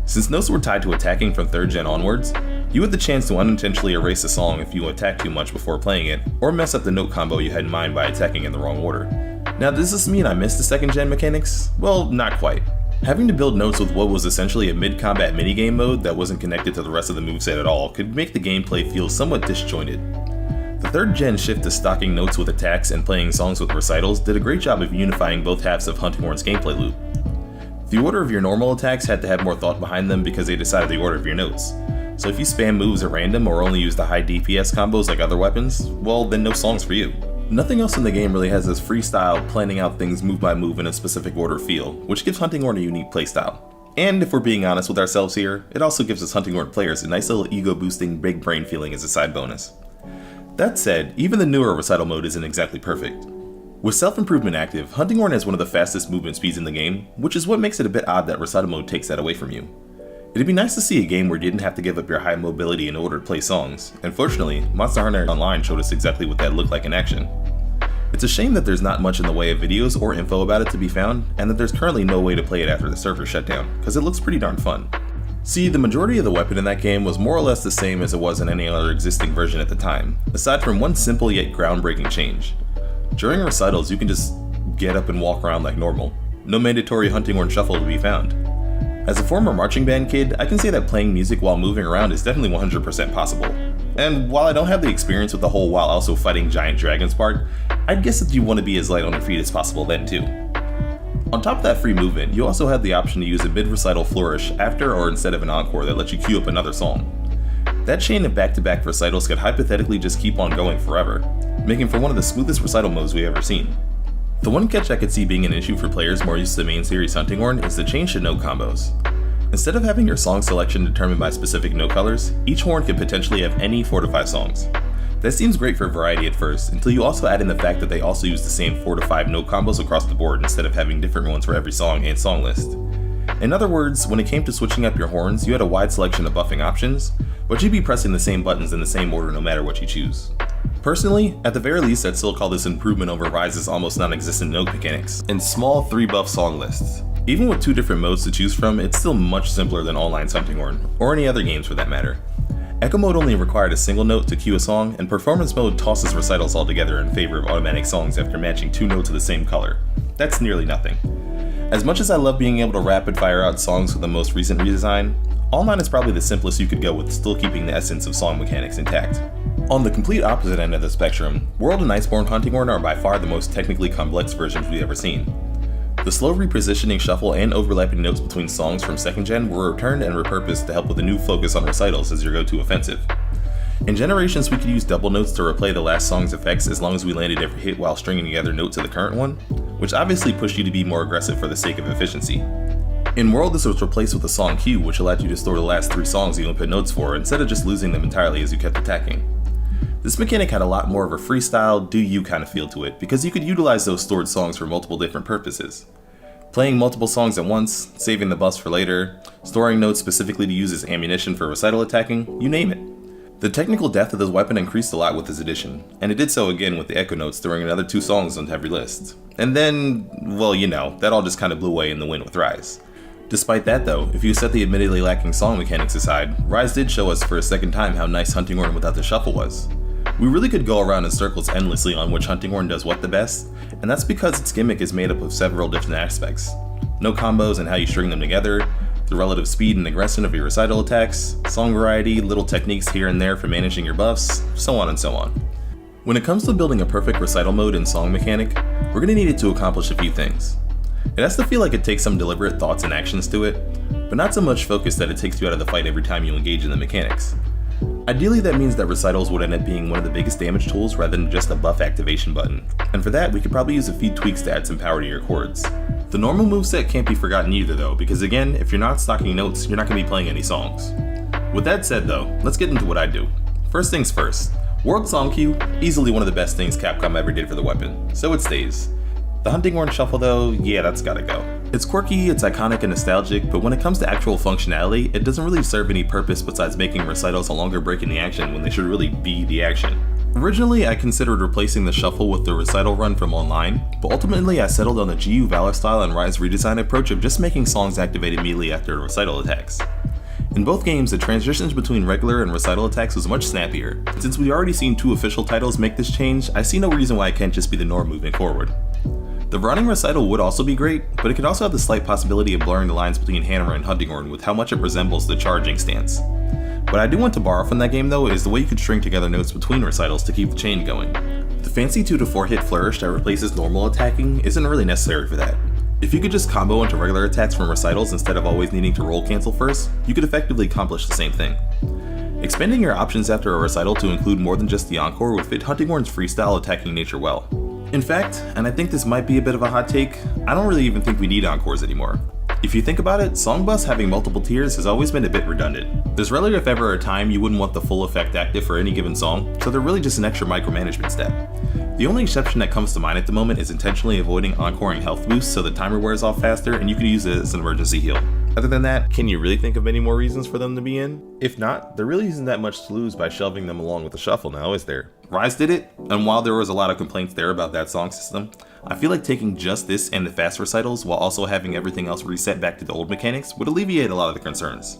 Since notes were tied to attacking from 3rd gen onwards, you had the chance to unintentionally erase a song if you attacked too much before playing it, or mess up the note combo you had in mind by attacking in the wrong order. Now, does this mean I missed the 2nd gen mechanics? Well, not quite. Having to build notes with what was essentially a mid-combat minigame mode that wasn't connected to the rest of the moveset at all could make the gameplay feel somewhat disjointed. The 3rd gen shift to stocking notes with attacks and playing songs with recitals did a great job of unifying both halves of Hunting Horn's gameplay loop. The order of your normal attacks had to have more thought behind them because they decided the order of your notes. So if you spam moves at random or only use the high DPS combos like other weapons, well then no songs for you. Nothing else in the game really has this freestyle, planning out things move by move in a specific order feel, which gives Hunting Horn a unique playstyle. And if we're being honest with ourselves here, it also gives us Hunting Horn players a nice little ego-boosting big brain feeling as a side bonus. That said, even the newer recital mode isn't exactly perfect. With self-improvement active, Hunting Horn has one of the fastest movement speeds in the game, which is what makes it a bit odd that recital mode takes that away from you. It'd be nice to see a game where you didn't have to give up your high mobility in order to play songs, and fortunately, Monster Hunter Online showed us exactly what that looked like in action. It's a shame that there's not much in the way of videos or info about it to be found, and that there's currently no way to play it after the server shut down, because it looks pretty darn fun. See, the majority of the weapon in that game was more or less the same as it was in any other existing version at the time, aside from one simple yet groundbreaking change. During recitals, you can just get up and walk around like normal. No mandatory Hunting Horn shuffle to be found. As a former marching band kid, I can say that playing music while moving around is definitely 100% possible. And while I don't have the experience with the whole while also fighting giant dragons part, I'd guess that you want to be as light on your feet as possible then too. On top of that free movement, you also have the option to use a mid-recital flourish after or instead of an encore that lets you queue up another song. That chain of back-to-back recitals could hypothetically just keep on going forever, making for one of the smoothest recital modes we've ever seen. The one catch I could see being an issue for players more used to the main series Hunting Horn is the change to note combos. Instead of having your song selection determined by specific note colors, each horn could potentially have any 4 to 5 songs. That seems great for variety at first, until you also add in the fact that they also use the same 4 to 5 note combos across the board instead of having different ones for every song and song list. In other words, when it came to switching up your horns, you had a wide selection of buffing options, but you'd be pressing the same buttons in the same order no matter what you choose. Personally, at the very least, I'd still call this improvement over Rise's almost non-existent note mechanics and small 3 buff song lists. Even with 2 different modes to choose from, it's still much simpler than Online's Hunting Horn, or any other games for that matter. Echo mode only required a single note to cue a song, and performance mode tosses recitals altogether in favor of automatic songs after matching 2 notes of the same color. That's nearly nothing. As much as I love being able to rapid fire out songs with the most recent redesign, Online is probably the simplest you could go with still keeping the essence of song mechanics intact. On the complete opposite end of the spectrum, World and Iceborne Hunting Horn are by far the most technically complex versions we've ever seen. The slow repositioning shuffle and overlapping notes between songs from 2nd gen were returned and repurposed to help with a new focus on recitals as your go-to offensive. In Generations, we could use double notes to replay the last song's effects as long as we landed every hit while stringing together notes of the current one, which obviously pushed you to be more aggressive for the sake of efficiency. In World, this was replaced with a song queue, which allowed you to store the last 3 songs you input notes for instead of just losing them entirely as you kept attacking. This mechanic had a lot more of a freestyle, do-you kind of feel to it, because you could utilize those stored songs for multiple different purposes. Playing multiple songs at once, saving the bus for later, storing notes specifically to use as ammunition for recital attacking, you name it. The technical depth of this weapon increased a lot with this addition, and it did so again with the echo notes throwing another 2 songs onto every list. And then, well, you know, that all just kind of blew away in the wind with Rise. Despite that though, if you set the admittedly lacking song mechanics aside, Rise did show us for a second time how nice Hunting Horn without the shuffle was. We really could go around in circles endlessly on which Hunting Horn does what the best, and that's because its gimmick is made up of several different aspects. No combos and how you string them together, the relative speed and aggression of your recital attacks, song variety, little techniques here and there for managing your buffs, so on and so on. When it comes to building a perfect recital mode and song mechanic, we're going to need it to accomplish a few things. It has to feel like it takes some deliberate thoughts and actions to it, but not so much focus that it takes you out of the fight every time you engage in the mechanics. Ideally, that means that recitals would end up being one of the biggest damage tools rather than just a buff activation button, and for that we could probably use a few tweaks to add some power to your chords. The normal moveset can't be forgotten either though, because again, if you're not stocking notes, you're not going to be playing any songs. With that said though, let's get into what I do. First things first, World Song Queue, easily one of the best things Capcom ever did for the weapon, so it stays. The Hunting Horn Shuffle though, yeah, that's gotta go. It's quirky, it's iconic and nostalgic, but when it comes to actual functionality, it doesn't really serve any purpose besides making recitals a longer break in the action when they should really be the action. Originally, I considered replacing the shuffle with the recital run from online, but ultimately I settled on the GU Valor style and Rise redesign approach of just making songs activate immediately after recital attacks. In both games, the transitions between regular and recital attacks was much snappier. Since we've already seen 2 official titles make this change, I see no reason why it can't just be the norm moving forward. The running recital would also be great, but it could also have the slight possibility of blurring the lines between Hammer and Hunting Horn with how much it resembles the charging stance. What I do want to borrow from that game though is the way you could string together notes between recitals to keep the chain going. The fancy 2 to 4 hit flourish that replaces normal attacking isn't really necessary for that. If you could just combo into regular attacks from recitals instead of always needing to roll cancel first, you could effectively accomplish the same thing. Expanding your options after a recital to include more than just the encore would fit Hunting Horn's freestyle attacking nature well. In fact, and I think this might be a bit of a hot take, I don't really even think we need encores anymore. If you think about it, Song Bus having multiple tiers has always been a bit redundant. There's rarely if ever a time you wouldn't want the full effect active for any given song, so they're really just an extra micromanagement step. The only exception that comes to mind at the moment is intentionally avoiding encoring health boosts so the timer wears off faster and you can use it as an emergency heal. Other than that, can you really think of any more reasons for them to be in? If not, there really isn't that much to lose by shelving them along with the shuffle now, is there? Rise did it, and while there was a lot of complaints there about that song system, I feel like taking just this and the fast recitals while also having everything else reset back to the old mechanics would alleviate a lot of the concerns.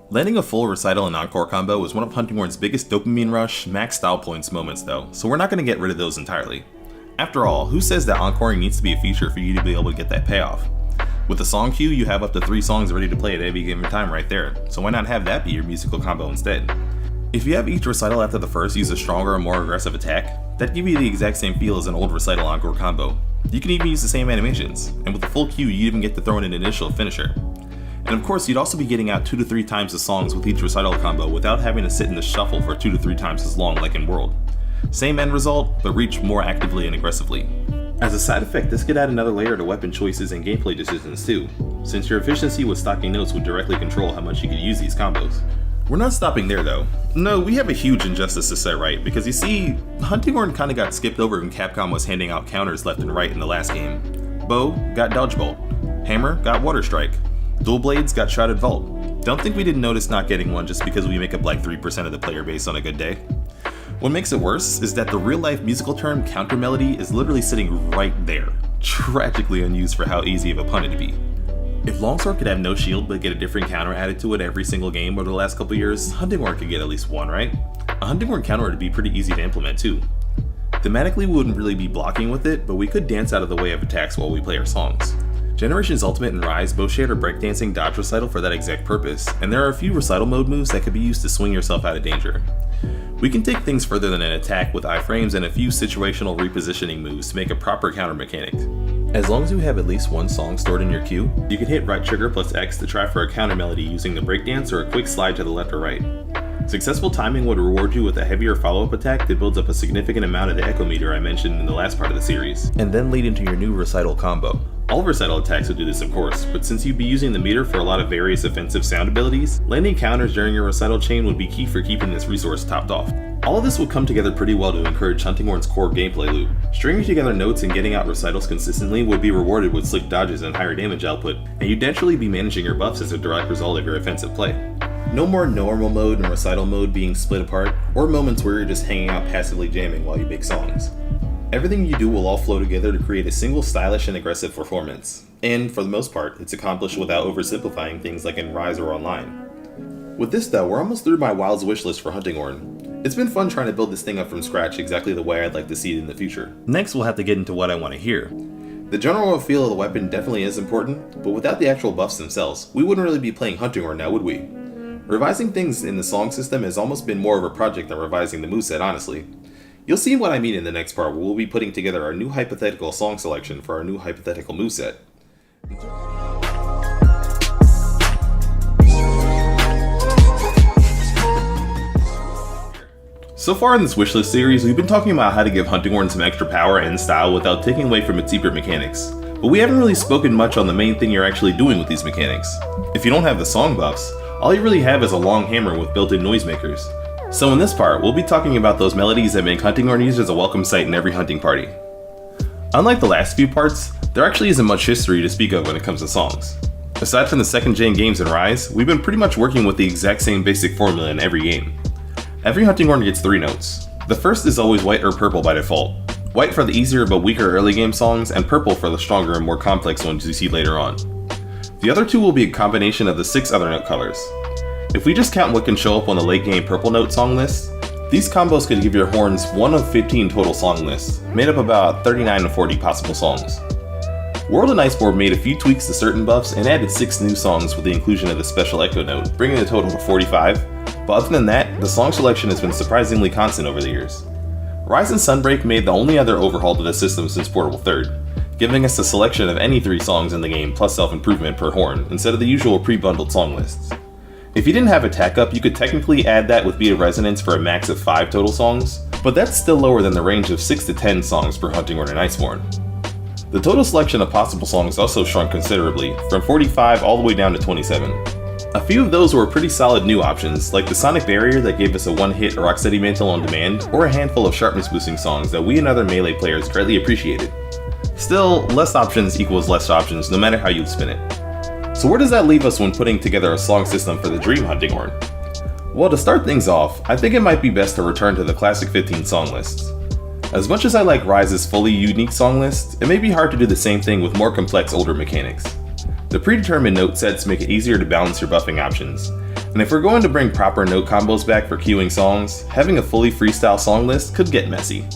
Landing a full recital and encore combo was one of Hunting Horn's biggest dopamine rush, max style points moments though, so we're not going to get rid of those entirely. After all, who says that encoring needs to be a feature for you to be able to get that payoff? With the song queue, you have up to 3 songs ready to play at any given time right there, so why not have that be your musical combo instead? If you have each recital after the first use a stronger and more aggressive attack, that'd give you the exact same feel as an old recital encore combo. You can even use the same animations, and with the full queue you even get to throw in an initial finisher. And of course you'd also be getting out 2 to 3 times the songs with each recital combo without having to sit in the shuffle for 2 to 3 times as long like in World. Same end result, but reach more actively and aggressively. As a side effect, this could add another layer to weapon choices and gameplay decisions too, since your efficiency with stocking notes would directly control how much you could use these combos. We're not stopping there though. No, we have a huge injustice to set right, because you see, Hunting Horn kinda got skipped over when Capcom was handing out counters left and right in the last game. Bow got Dodge Bolt, Hammer got Water Strike, Dual Blades got Shrouded Vault. Don't think we didn't notice not getting one just because we make up like 3% of the player base on a good day. What makes it worse is that the real life musical term counter melody is literally sitting right there, tragically unused for how easy of a pun it'd be. If Longsword could have no shield but get a different counter added to it every single game over the last couple years, Hunting Horn could get at least one, right? A Hunting Horn counter would be pretty easy to implement too. Thematically we wouldn't really be blocking with it, but we could dance out of the way of attacks while we play our songs. Generations Ultimate and Rise both shared a breakdancing dodge recital for that exact purpose, and there are a few recital mode moves that could be used to swing yourself out of danger. We can take things further than an attack with iframes and a few situational repositioning moves to make a proper counter mechanic. As long as you have at least one song stored in your queue, you can hit right trigger plus X to try for a counter melody using the breakdance or a quick slide to the left or right. Successful timing would reward you with a heavier follow-up attack that builds up a significant amount of the echo meter I mentioned in the last part of the series, and then lead into your new recital combo. All Recital attacks would do this of course, but since you'd be using the meter for a lot of various offensive sound abilities, landing counters during your Recital chain would be key for keeping this resource topped off. All of this would come together pretty well to encourage Hunting Horn's core gameplay loop. Stringing together notes and getting out recitals consistently would be rewarded with slick dodges and higher damage output, and you'd naturally be managing your buffs as a direct result of your offensive play. No more normal mode and recital mode being split apart, or moments where you're just hanging out passively jamming while you make songs. Everything you do will all flow together to create a single stylish and aggressive performance, and for the most part, it's accomplished without oversimplifying things like in Rise or Online. With this though, we're almost through my Wild's wishlist for Hunting Horn. It's been fun trying to build this thing up from scratch exactly the way I'd like to see it in the future. Next we'll have to get into what I want to hear. The general feel of the weapon definitely is important, but without the actual buffs themselves, we wouldn't really be playing Hunting Horn now, would we? Revising things in the song system has almost been more of a project than revising the moveset, honestly. You'll see what I mean in the next part where we'll be putting together our new hypothetical song selection for our new hypothetical moveset. So far in this wishlist series, we've been talking about how to give Hunting Horn some extra power and style without taking away from its secret mechanics. But we haven't really spoken much on the main thing you're actually doing with these mechanics. If you don't have the song buffs, all you really have is a long hammer with built-in noisemakers. So in this part, we'll be talking about those melodies that make Hunting Horn users a welcome sight in every hunting party. Unlike the last few parts, there actually isn't much history to speak of when it comes to songs. Aside from the second-gen games in Rise, we've been pretty much working with the exact same basic formula in every game. Every Hunting Horn gets 3 notes. The first is always white or purple by default. White for the easier but weaker early game songs, and purple for the stronger and more complex ones you see later on. The other 2 will be a combination of the 6 other note colors. If we just count what can show up on the late game purple note song list, these combos could give your horns 1 of 15 total song lists, made up about 39 to 40 possible songs. World and Iceboard made a few tweaks to certain buffs and added 6 new songs with the inclusion of the special echo note, bringing the total to 45, but other than that, the song selection has been surprisingly constant over the years. Rise and Sunbreak made the only other overhaul to the system since Portable 3rd, giving us a selection of any 3 songs in the game plus self-improvement per horn, instead of the usual pre-bundled song lists. If you didn't have Attack Up, you could technically add that with Beat of Resonance for a max of 5 total songs, but that's still lower than the range of 6 to 10 songs per Hunting Horn and Iceborne. The total selection of possible songs also shrunk considerably, from 45 all the way down to 27. A few of those were pretty solid new options, like the Sonic Barrier that gave us a one-hit Rocksteady Mantle on demand, or a handful of sharpness boosting songs that we and other Melee players greatly appreciated. Still, less options equals less options no matter how you spin it. So where does that leave us when putting together a song system for the Dream Hunting Horn? Well, to start things off, I think it might be best to return to the classic 15 song lists. As much as I like Rise's fully unique song list, it may be hard to do the same thing with more complex older mechanics. The predetermined note sets make it easier to balance your buffing options, and if we're going to bring proper note combos back for queuing songs, having a fully freestyle song list could get messy.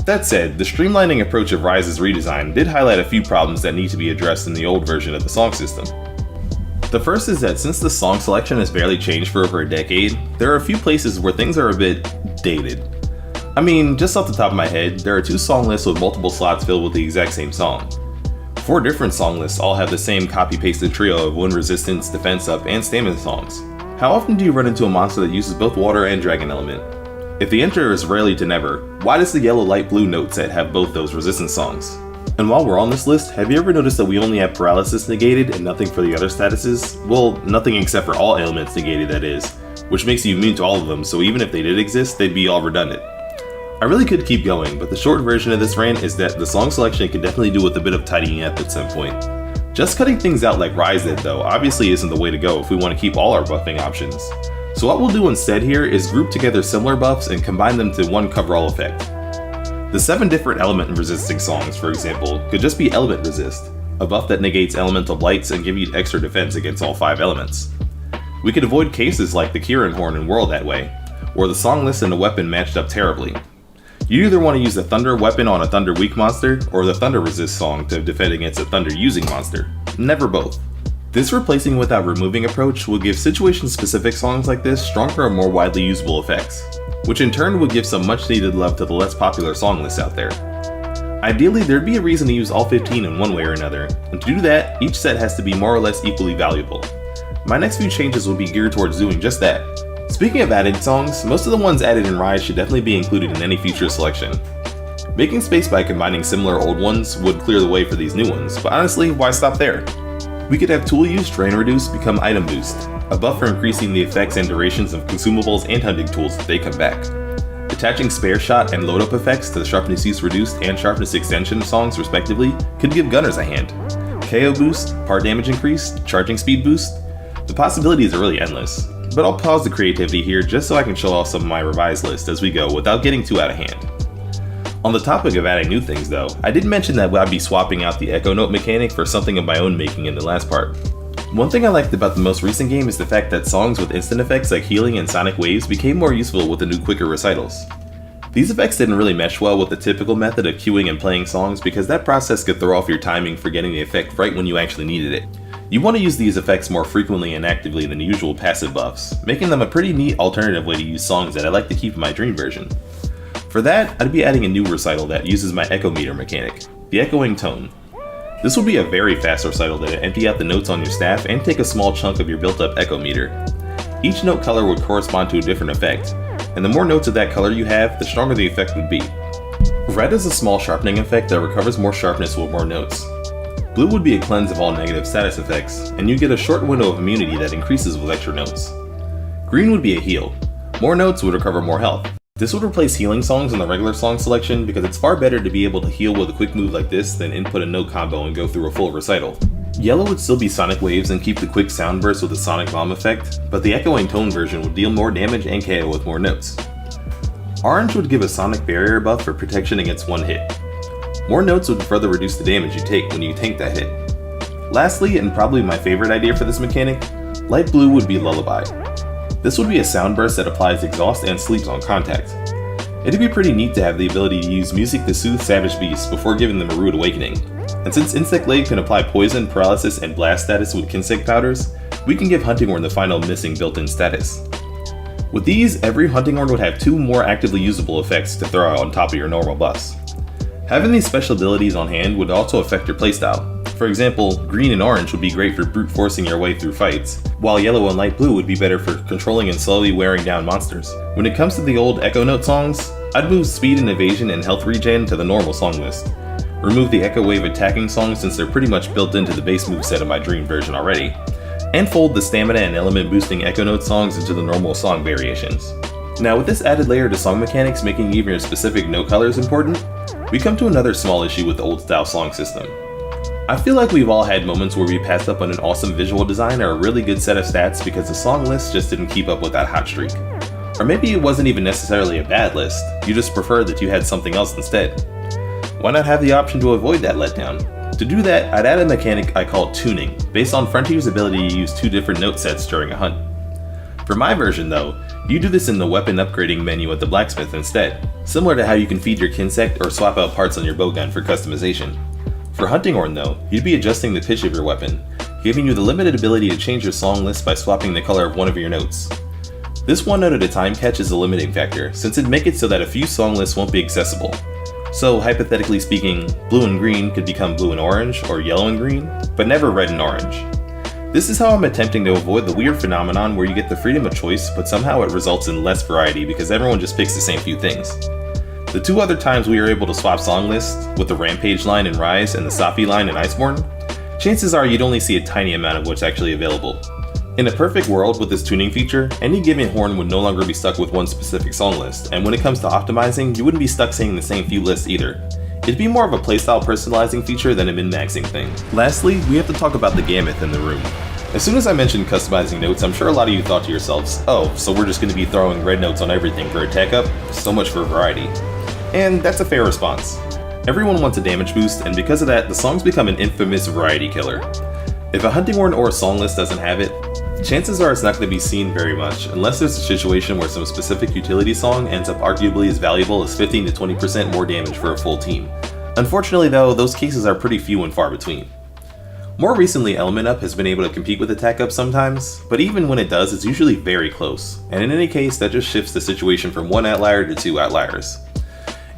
That said, the streamlining approach of Rise's redesign did highlight a few problems that need to be addressed in the old version of the song system. The first is that since the song selection has barely changed for over a decade, there are a few places where things are a bit dated. I mean, just off the top of my head, there are 2 song lists with multiple slots filled with the exact same song. 4 different song lists all have the same copy-pasted trio of wind resistance, defense up, and stamina songs. How often do you run into a monster that uses both water and dragon element? If the answer is rarely to never, why does the yellow light blue note set have both those resistance songs? And while we're on this list, have you ever noticed that we only have paralysis negated and nothing for the other statuses? Well, nothing except for all ailments negated, that is, which makes you immune to all of them, so even if they did exist, they'd be all redundant. I really could keep going, but the short version of this rant is that the song selection could definitely do with a bit of tidying up at some point. Just cutting things out like Rise did though obviously isn't the way to go if we want to keep all our buffing options. So what we'll do instead here is group together similar buffs and combine them to one coverall effect. The 7 different element resisting songs, for example, could just be Element Resist, a buff that negates elemental blights and give you extra defense against all 5 elements. We could avoid cases like the Kirin Horn and Whirl that way, where the song list and the weapon matched up terribly. You either want to use the Thunder weapon on a Thunder weak monster, or the Thunder Resist song to defend against a Thunder using monster. Never both. This replacing without removing approach will give situation-specific songs like this stronger and more widely usable effects, which in turn would give some much needed love to the less popular song lists out there. Ideally, there'd be a reason to use all 15 in one way or another, and to do that, each set has to be more or less equally valuable. My next few changes will be geared towards doing just that. Speaking of added songs, most of the ones added in Rise should definitely be included in any future selection. Making space by combining similar old ones would clear the way for these new ones, but honestly, why stop there? We could have tool use Drain Reduce become Item Boost, a buff for increasing the effects and durations of consumables and hunting tools if they come back. Attaching Spare Shot and Load Up effects to the Sharpness Use Reduced and Sharpness Extension songs respectively could give gunners a hand. KO Boost, Part Damage Increase, Charging Speed Boost. The possibilities are really endless, but I'll pause the creativity here just so I can show off some of my revised list as we go without getting too out of hand. On the topic of adding new things though, I did mention that I'd be swapping out the Echo Note mechanic for something of my own making in the last part. One thing I liked about the most recent game is the fact that songs with instant effects like healing and sonic waves became more useful with the new quicker recitals. These effects didn't really mesh well with the typical method of queuing and playing songs because that process could throw off your timing for getting the effect right when you actually needed it. You want to use these effects more frequently and actively than the usual passive buffs, making them a pretty neat alternative way to use songs that I like to keep in my dream version. For that, I'd be adding a new recital that uses my echo meter mechanic, the echoing tone. This would be a very fast recital that would empty out the notes on your staff and take a small chunk of your built-up echo meter. Each note color would correspond to a different effect, and the more notes of that color you have, the stronger the effect would be. Red is a small sharpening effect that recovers more sharpness with more notes. Blue would be a cleanse of all negative status effects, and you get a short window of immunity that increases with extra notes. Green would be a heal. More notes would recover more health. This would replace healing songs in the regular song selection because it's far better to be able to heal with a quick move like this than input a note combo and go through a full recital. Yellow would still be sonic waves and keep the quick sound burst with the sonic bomb effect, but the echoing tone version would deal more damage and KO with more notes. Orange would give a sonic barrier buff for protection against one hit. More notes would further reduce the damage you take when you tank that hit. Lastly, and probably my favorite idea for this mechanic, light blue would be Lullaby. This would be a sound burst that applies exhaust and sleeps on contact. It'd be pretty neat to have the ability to use music to soothe savage beasts before giving them a rude awakening. And since Insect Leg can apply poison, paralysis, and blast status with Kinsect powders, we can give Huntinghorn the final missing built-in status. With these, every Huntinghorn would have 2 more actively usable effects to throw out on top of your normal buffs. Having these special abilities on hand would also affect your playstyle. For example, green and orange would be great for brute forcing your way through fights, while yellow and light blue would be better for controlling and slowly wearing down monsters. When it comes to the old Echo Note songs, I'd move speed and evasion and health regen to the normal song list. Remove the Echo Wave attacking songs since they're pretty much built into the base moveset of my dream version already, and fold the stamina and element boosting Echo Note songs into the normal song variations. Now with this added layer to song mechanics making even your specific note colors important, we come to another small issue with the old style song system. I feel like we've all had moments where we passed up on an awesome visual design or a really good set of stats because the song list just didn't keep up with that hot streak. Or maybe it wasn't even necessarily a bad list, you just preferred that you had something else instead. Why not have the option to avoid that letdown? To do that, I'd add a mechanic I call tuning, based on Frontier's ability to use 2 different note sets during a hunt. For my version though, you do this in the weapon upgrading menu at the blacksmith instead, similar to how you can feed your Kinsect or swap out parts on your bowgun for customization. For Huntinghorn though, you'd be adjusting the pitch of your weapon, giving you the limited ability to change your song list by swapping the color of one of your notes. This 1 note at a time catch is a limiting factor, since it'd make it so that a few song lists won't be accessible. So hypothetically speaking, blue and green could become blue and orange, or yellow and green, but never red and orange. This is how I'm attempting to avoid the weird phenomenon where you get the freedom of choice, but somehow it results in less variety because everyone just picks the same few things. The 2 other times we were able to swap song lists, with the Rampage line in Rise and the Safi line in Iceborne, chances are you'd only see a tiny amount of what's actually available. In a perfect world with this tuning feature, any given horn would no longer be stuck with one specific song list, and when it comes to optimizing, you wouldn't be stuck seeing the same few lists either. It'd be more of a playstyle personalizing feature than a min-maxing thing. Lastly, we have to talk about the gamut in the room. As soon as I mentioned customizing notes, I'm sure a lot of you thought to yourselves, oh, so we're just going to be throwing red notes on everything for attack up? So much for variety. And that's a fair response. Everyone wants a damage boost, and because of that, the songs become an infamous variety killer. If a Huntinghorn or a song list doesn't have it, chances are it's not going to be seen very much, unless there's a situation where some specific utility song ends up arguably as valuable as 15 to 20% more damage for a full team. Unfortunately though, those cases are pretty few and far between. More recently, Element Up has been able to compete with Attack Up sometimes, but even when it does, it's usually very close, and in any case, that just shifts the situation from 1 outlier to 2 outliers.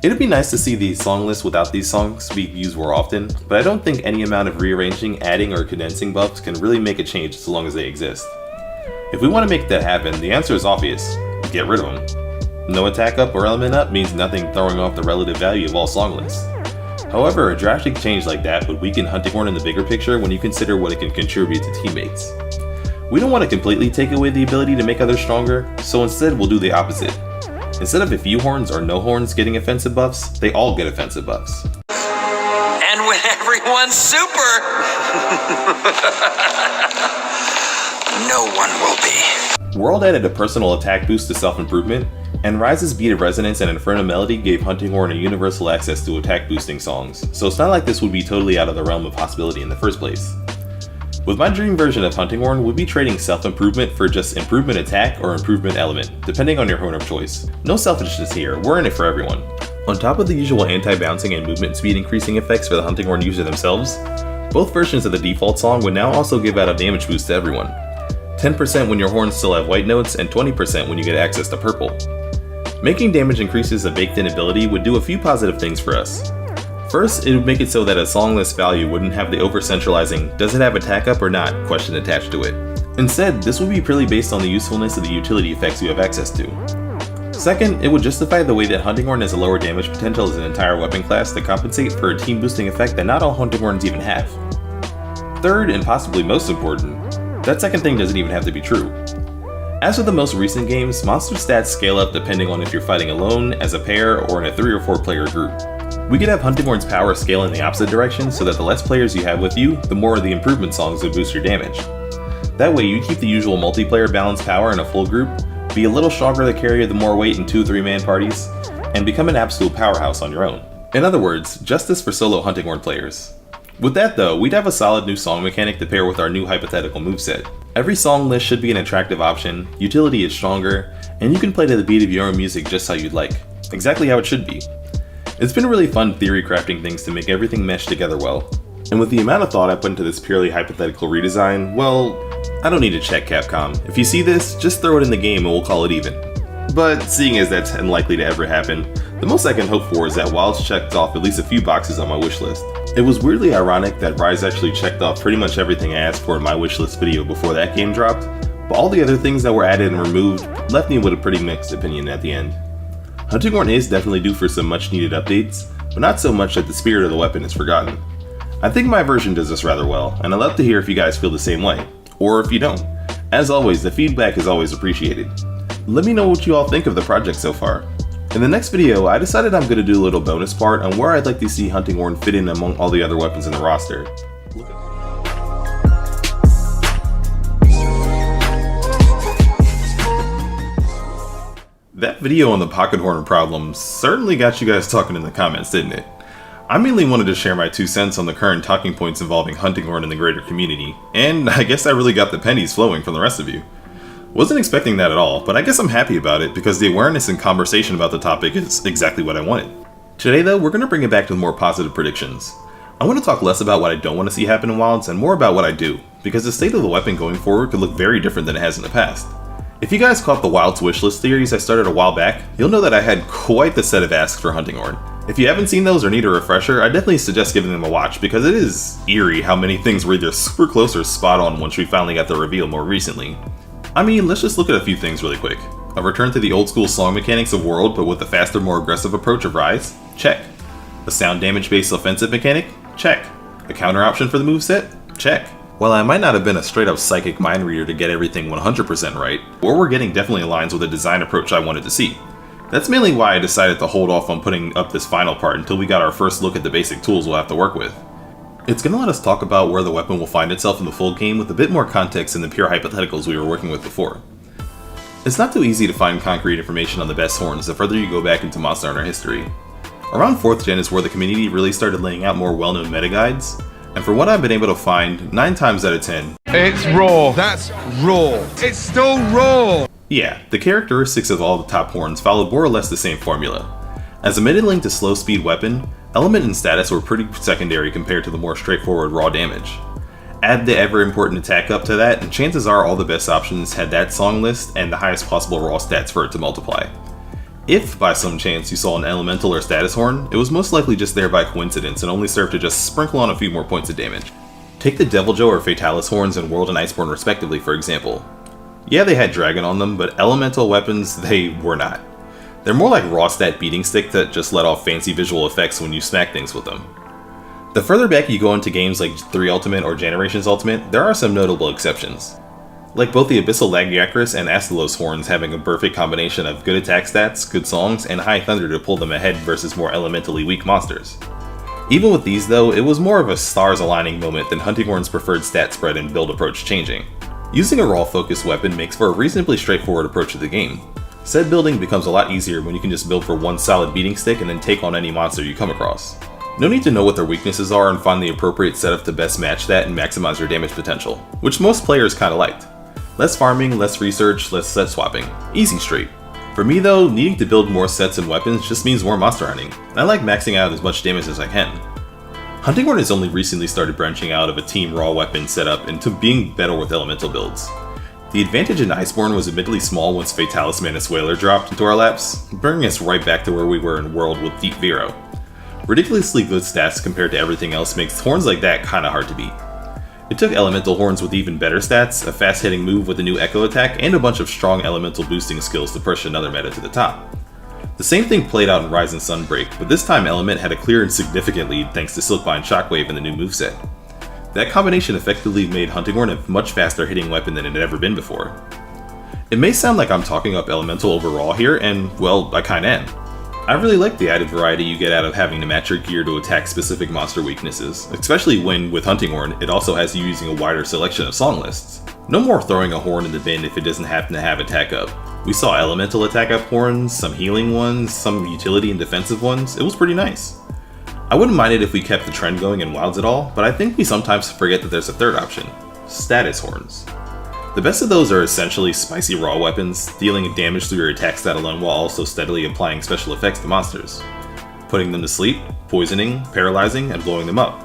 It'd be nice to see the song list without these songs be used more often, but I don't think any amount of rearranging, adding, or condensing buffs can really make a change so long as they exist. If we want to make that happen, the answer is obvious: get rid of them. No attack up or element up means nothing, throwing off the relative value of all song lists. However, a drastic change like that would weaken Hunting Horn in the bigger picture when you consider what it can contribute to teammates. We don't want to completely take away the ability to make others stronger, so instead we'll do the opposite. Instead of a few horns or no horns getting offensive buffs, they all get offensive buffs. And when everyone's super, no one will be. World added a personal attack boost to self-improvement, and Rise's Beat of Resonance and Inferno Melody gave Hunting Horn a universal access to attack boosting songs, so it's not like this would be totally out of the realm of possibility in the first place. With my dream version of Hunting Horn, we'd be trading self-improvement for just improvement attack or improvement element, depending on your horn of choice. No selfishness here, we're in it for everyone. On top of the usual anti-bouncing and movement speed increasing effects for the Hunting Horn user themselves, both versions of the default song would now also give out a damage boost to everyone. 10% when your horns still have white notes, and 20% when you get access to purple. Making damage increases a baked-in ability would do a few positive things for us. First, it would make it so that a song list value wouldn't have the over-centralizing "does it have attack up or not" question attached to it. Instead, this would be purely based on the usefulness of the utility effects you have access to. Second, it would justify the way that Hunting Horn has a lower damage potential as an entire weapon class to compensate for a team boosting effect that not all Hunting Horns even have. Third, and possibly most important, that second thing doesn't even have to be true. As with the most recent games, monster stats scale up depending on if you're fighting alone, as a pair, or in a 3 or 4 player group. We could have Hunting Horn's power scale in the opposite direction so that the less players you have with you, the more of the improvement songs would boost your damage. That way you keep the usual multiplayer balance power in a full group, be a little stronger to carry the more weight in 2 3-man parties, and become an absolute powerhouse on your own. In other words, justice for solo Hunting Horn players. With that though, we'd have a solid new song mechanic to pair with our new hypothetical moveset. Every song list should be an attractive option, utility is stronger, and you can play to the beat of your own music just how you'd like. Exactly how it should be. It's been really fun theory crafting things to make everything mesh together well. And with the amount of thought I put into this purely hypothetical redesign, well, I don't need to check Capcom. If you see this, just throw it in the game and we'll call it even. But seeing as that's unlikely to ever happen, the most I can hope for is that Wilds checked off at least a few boxes on my wish list. It was weirdly ironic that Rise actually checked off pretty much everything I asked for in my wishlist video before that game dropped, but all the other things that were added and removed left me with a pretty mixed opinion at the end. Hunting Horn is definitely due for some much needed updates, but not so much that the spirit of the weapon is forgotten. I think my version does this rather well, and I'd love to hear if you guys feel the same way, or if you don't. As always, the feedback is always appreciated. Let me know what you all think of the project so far. In the next video, I decided I'm going to do a little bonus part on where I'd like to see Hunting Horn fit in among all the other weapons in the roster. That video on the pocket horn problem certainly got you guys talking in the comments, didn't it? I mainly wanted to share my 2 cents on the current talking points involving Hunting Horn in the greater community, and I guess I really got the pennies flowing from the rest of you. Wasn't expecting that at all, but I guess I'm happy about it because the awareness and conversation about the topic is exactly what I wanted. Today though, we're going to bring it back to more positive predictions. I want to talk less about what I don't want to see happen in Wilds and more about what I do, because the state of the weapon going forward could look very different than it has in the past. If you guys caught the Wilds wishlist theories I started a while back, you'll know that I had quite the set of asks for Hunting Horn. If you haven't seen those or need a refresher, I definitely suggest giving them a watch because it is eerie how many things were either super close or spot on once we finally got the reveal more recently. I mean, let's just look at a few things really quick. A return to the old school song mechanics of World but with a faster, more aggressive approach of Rise? Check. A sound damage based offensive mechanic? Check. A counter option for the moveset? Check. While I might not have been a straight up psychic mind reader to get everything 100% right, what we're getting definitely aligns with the design approach I wanted to see. That's mainly why I decided to hold off on putting up this final part until we got our first look at the basic tools we'll have to work with. It's going to let us talk about where the weapon will find itself in the full game with a bit more context than the pure hypotheticals we were working with before. It's not too easy to find concrete information on the best horns the further you go back into Monster Hunter history. Around 4th gen is where the community really started laying out more well-known meta guides, and for what I've been able to find, 9 times out of 10, It's raw. That's raw. It's still raw. yeah, the characteristics of all the top horns followed more or less the same formula. As a middling to slow speed weapon, element and status were pretty secondary compared to the more straightforward raw damage. Add the ever important attack up to that, and chances are all the best options had that song list and the highest possible raw stats for it to multiply. If, by some chance, you saw an elemental or status horn, it was most likely just there by coincidence and only served to just sprinkle on a few more points of damage. Take the Deviljho or Fatalis horns in World and Iceborne respectively, for example. Yeah, they had dragon on them, but elemental weapons, they were not. They're more like raw stat beating stick that just let off fancy visual effects when you smack things with them. The further back you go into games like 3 Ultimate or Generations Ultimate, there are some notable exceptions. Like both the Abyssal Lagiacrus and Astalos horns having a perfect combination of good attack stats, good songs, and high thunder to pull them ahead versus more elementally weak monsters. Even with these though, it was more of a stars aligning moment than Hunting Horn's preferred stat spread and build approach changing. Using a raw focused weapon makes for a reasonably straightforward approach to the game. Said building becomes a lot easier when you can just build for one solid beating stick and then take on any monster you come across. No need to know what their weaknesses are and find the appropriate setup to best match that and maximize your damage potential, which most players kinda liked. Less farming, less research, less set swapping. Easy street. For me though, needing to build more sets and weapons just means more monster hunting, and I like maxing out as much damage as I can. Hunting Horn has only recently started branching out of a team raw weapon setup into being better with elemental builds. The advantage in Iceborne was admittedly small once Fatalis Manus Whaler dropped into our laps, bringing us right back to where we were in World with Deep Vero. Ridiculously good stats compared to everything else makes horns like that kinda hard to beat. It took elemental horns with even better stats, a fast hitting move with a new echo attack, and a bunch of strong elemental boosting skills to push another meta to the top. The same thing played out in Rise and Sunbreak, but this time Element had a clear and significant lead thanks to Silkbind Shockwave and the new moveset. That combination effectively made Hunting Horn a much faster hitting weapon than it had ever been before. It may sound like I'm talking up Elemental overall here, and well, I kinda am. I really like the added variety you get out of having to match your gear to attack specific monster weaknesses, especially when, with Hunting Horn, it also has you using a wider selection of song lists. No more throwing a horn in the bin if it doesn't happen to have attack up. We saw elemental attack up horns, some healing ones, some utility and defensive ones. It was pretty nice. I wouldn't mind it if we kept the trend going in Wilds at all, but I think we sometimes forget that there's a third option: status horns. The best of those are essentially spicy raw weapons, dealing damage through your attack stat alone while also steadily applying special effects to monsters. Putting them to sleep, poisoning, paralyzing, and blowing them up.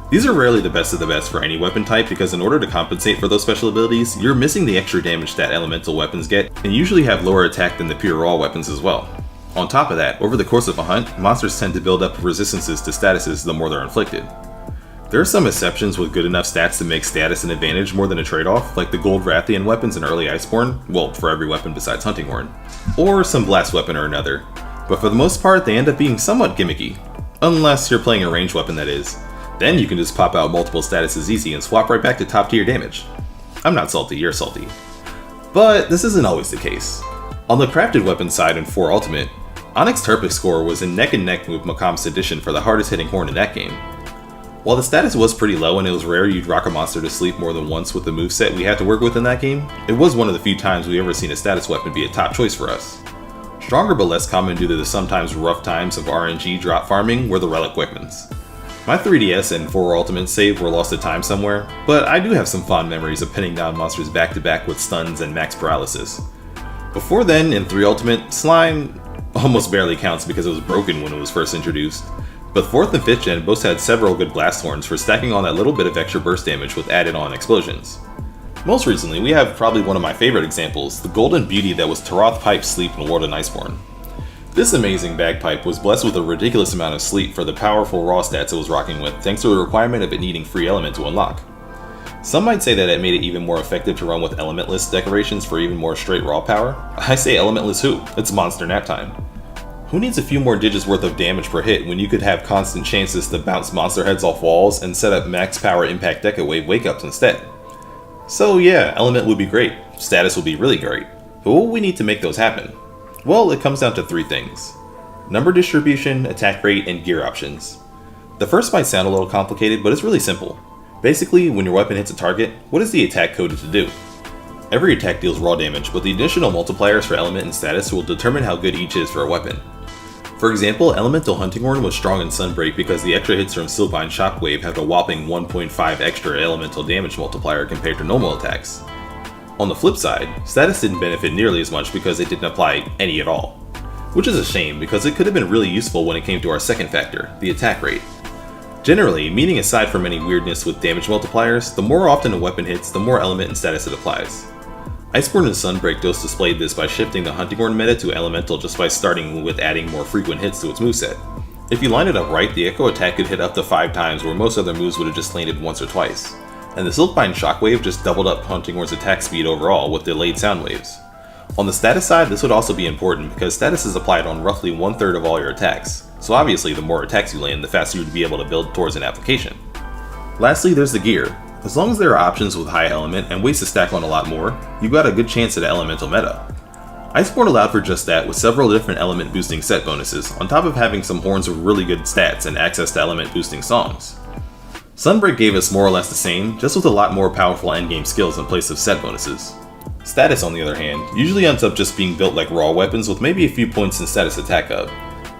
These are rarely the best of the best for any weapon type because in order to compensate for those special abilities, you're missing the extra damage that elemental weapons get and usually have lower attack than the pure raw weapons as well. On top of that, over the course of a hunt, monsters tend to build up resistances to statuses the more they're inflicted. There are some exceptions with good enough stats to make status an advantage more than a trade-off, like the Gold Rathian weapons in early Iceborne, well, for every weapon besides Hunting Horn, or some blast weapon or another, but for the most part they end up being somewhat gimmicky. Unless you're playing a ranged weapon, that is. Then you can just pop out multiple statuses easy and swap right back to top tier damage. I'm not salty, you're salty. But this isn't always the case. On the crafted weapon side in 4 Ultimate, Onyx Terpsichore was in neck and neck with Makam's Sedition for the hardest hitting horn in that game. While the status was pretty low and it was rare you'd rock a monster to sleep more than once with the moveset we had to work with in that game, it was one of the few times we ever seen a status weapon be a top choice for us. Stronger but less common due to the sometimes rough times of RNG drop farming were the relic weapons. My 3DS and 4 Ultimate save were lost to time somewhere, but I do have some fond memories of pinning down monsters back to back with stuns and max paralysis. Before then, in 3 Ultimate, Slime almost barely counts because it was broken when it was first introduced, but 4th and 5th gen both had several good blast horns for stacking on that little bit of extra burst damage with added on explosions. Most recently, we have probably one of my favorite examples, the golden beauty that was Taroth Pipe's sleep in World of Iceborne. This amazing bagpipe was blessed with a ridiculous amount of sleep for the powerful raw stats it was rocking with, thanks to the requirement of it needing free element to unlock. Some might say that it made it even more effective to run with elementless decorations for even more straight raw power. I say elementless who? It's monster nap time. Who needs a few more digits worth of damage per hit when you could have constant chances to bounce monster heads off walls and set up max power impact Deca Wave wake-ups instead? So yeah, element would be great, status would be really great, but what would we need to make those happen? Well, it comes down to 3 things: number distribution, attack rate, and gear options. The first might sound a little complicated, but it's really simple. Basically, when your weapon hits a target, what is the attack coded to do? Every attack deals raw damage, but the additional multipliers for element and status will determine how good each is for a weapon. For example, Elemental Hunting Horn was strong in Sunbreak because the extra hits from Silkbind Shockwave have a whopping 1.5 extra elemental damage multiplier compared to normal attacks. On the flip side, status didn't benefit nearly as much because it didn't apply any at all. Which is a shame because it could have been really useful when it came to our second factor, the attack rate. Generally, meaning aside from any weirdness with damage multipliers, the more often a weapon hits, the more element and status it applies. Iceborne and Sunbreak both displayed this by shifting the Hunting Horn meta to elemental just by starting with adding more frequent hits to its moveset. If you line it up right, the Echo attack could hit up to 5 times where most other moves would have just landed once or twice. And the Silkbind Shockwave just doubled up Hunting Horn's attack speed overall with delayed sound waves. On the status side, this would also be important because status is applied on roughly 1/3 of all your attacks, so obviously the more attacks you land, the faster you would be able to build towards an application. Lastly, there's the gear. As long as there are options with high element and ways to stack on a lot more, you've got a good chance at an elemental meta. Iceborne allowed for just that with several different element boosting set bonuses, on top of having some horns with really good stats and access to element boosting songs. Sunbreak gave us more or less the same, just with a lot more powerful endgame skills in place of set bonuses. Status, on the other hand, usually ends up just being built like raw weapons with maybe a few points in status attack up.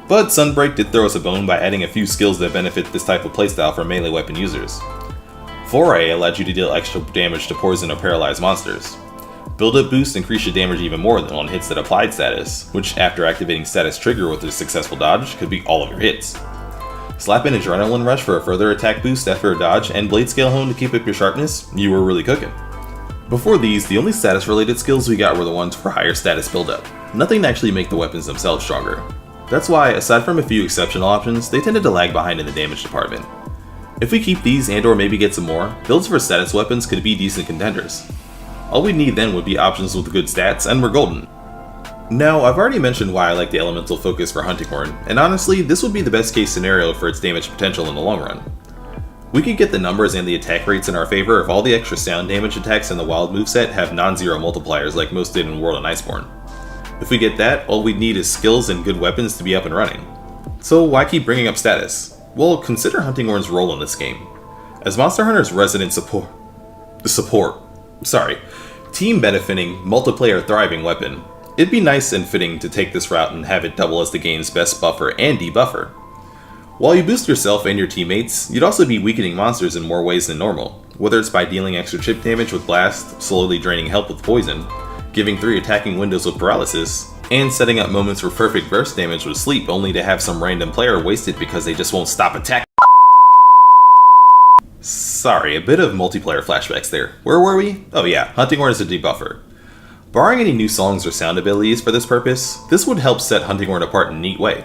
But Sunbreak did throw us a bone by adding a few skills that benefit this type of playstyle for melee weapon users. Foray allowed you to deal extra damage to poison or paralyzed monsters. Build-up boost increased your damage even more than on hits that applied status, which after activating status trigger with a successful dodge could be all of your hits. Slap in Adrenaline Rush for a further attack boost after a dodge, and Blade Scale Hone to keep up your sharpness, you were really cooking. Before these, the only status related skills we got were the ones for higher status build-up, nothing to actually make the weapons themselves stronger. That's why, aside from a few exceptional options, they tended to lag behind in the damage department. If we keep these and or maybe get some more, builds for status weapons could be decent contenders. All we'd need then would be options with good stats, and we're golden. Now, I've already mentioned why I like the elemental focus for Hunting Horn, and honestly, this would be the best case scenario for its damage potential in the long run. We could get the numbers and the attack rates in our favor if all the extra sound damage attacks in the wild moveset have non-zero multipliers like most did in World and Iceborne. If we get that, all we'd need is skills and good weapons to be up and running. So why keep bringing up status? Well, consider Hunting Horn's role in this game. As Monster Hunter's resident team benefiting, multiplayer thriving weapon, it'd be nice and fitting to take this route and have it double as the game's best buffer and debuffer. While you boost yourself and your teammates, you'd also be weakening monsters in more ways than normal, whether it's by dealing extra chip damage with Blast, slowly draining health with Poison, giving 3 attacking windows with Paralysis, and setting up moments for perfect burst damage with Sleep only to have some random player waste it because they just won't stop attacking. Sorry, a bit of multiplayer flashbacks there. Where were we? Oh yeah, Hunting Horn is a debuffer. Barring any new songs or sound abilities for this purpose, this would help set Hunting Horn apart in a neat way.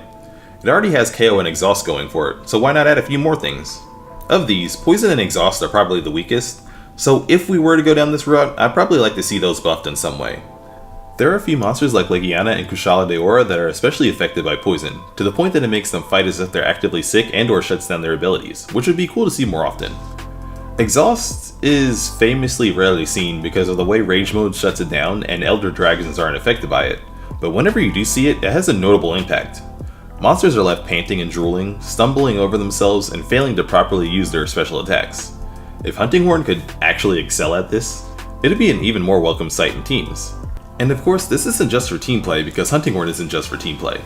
It already has KO and Exhaust going for it, so why not add a few more things? Of these, Poison and Exhaust are probably the weakest, so if we were to go down this route, I'd probably like to see those buffed in some way. There are a few monsters like Legiana and Kushala de Aura that are especially affected by poison, to the point that it makes them fight as if they're actively sick and or shuts down their abilities, which would be cool to see more often. Exhaust is famously rarely seen because of the way Rage Mode shuts it down and Elder Dragons aren't affected by it, but whenever you do see it, it has a notable impact. Monsters are left panting and drooling, stumbling over themselves, and failing to properly use their special attacks. If Hunting Horn could actually excel at this, it'd be an even more welcome sight in teams. And of course, this isn't just for team play because Hunting Horn isn't just for team play.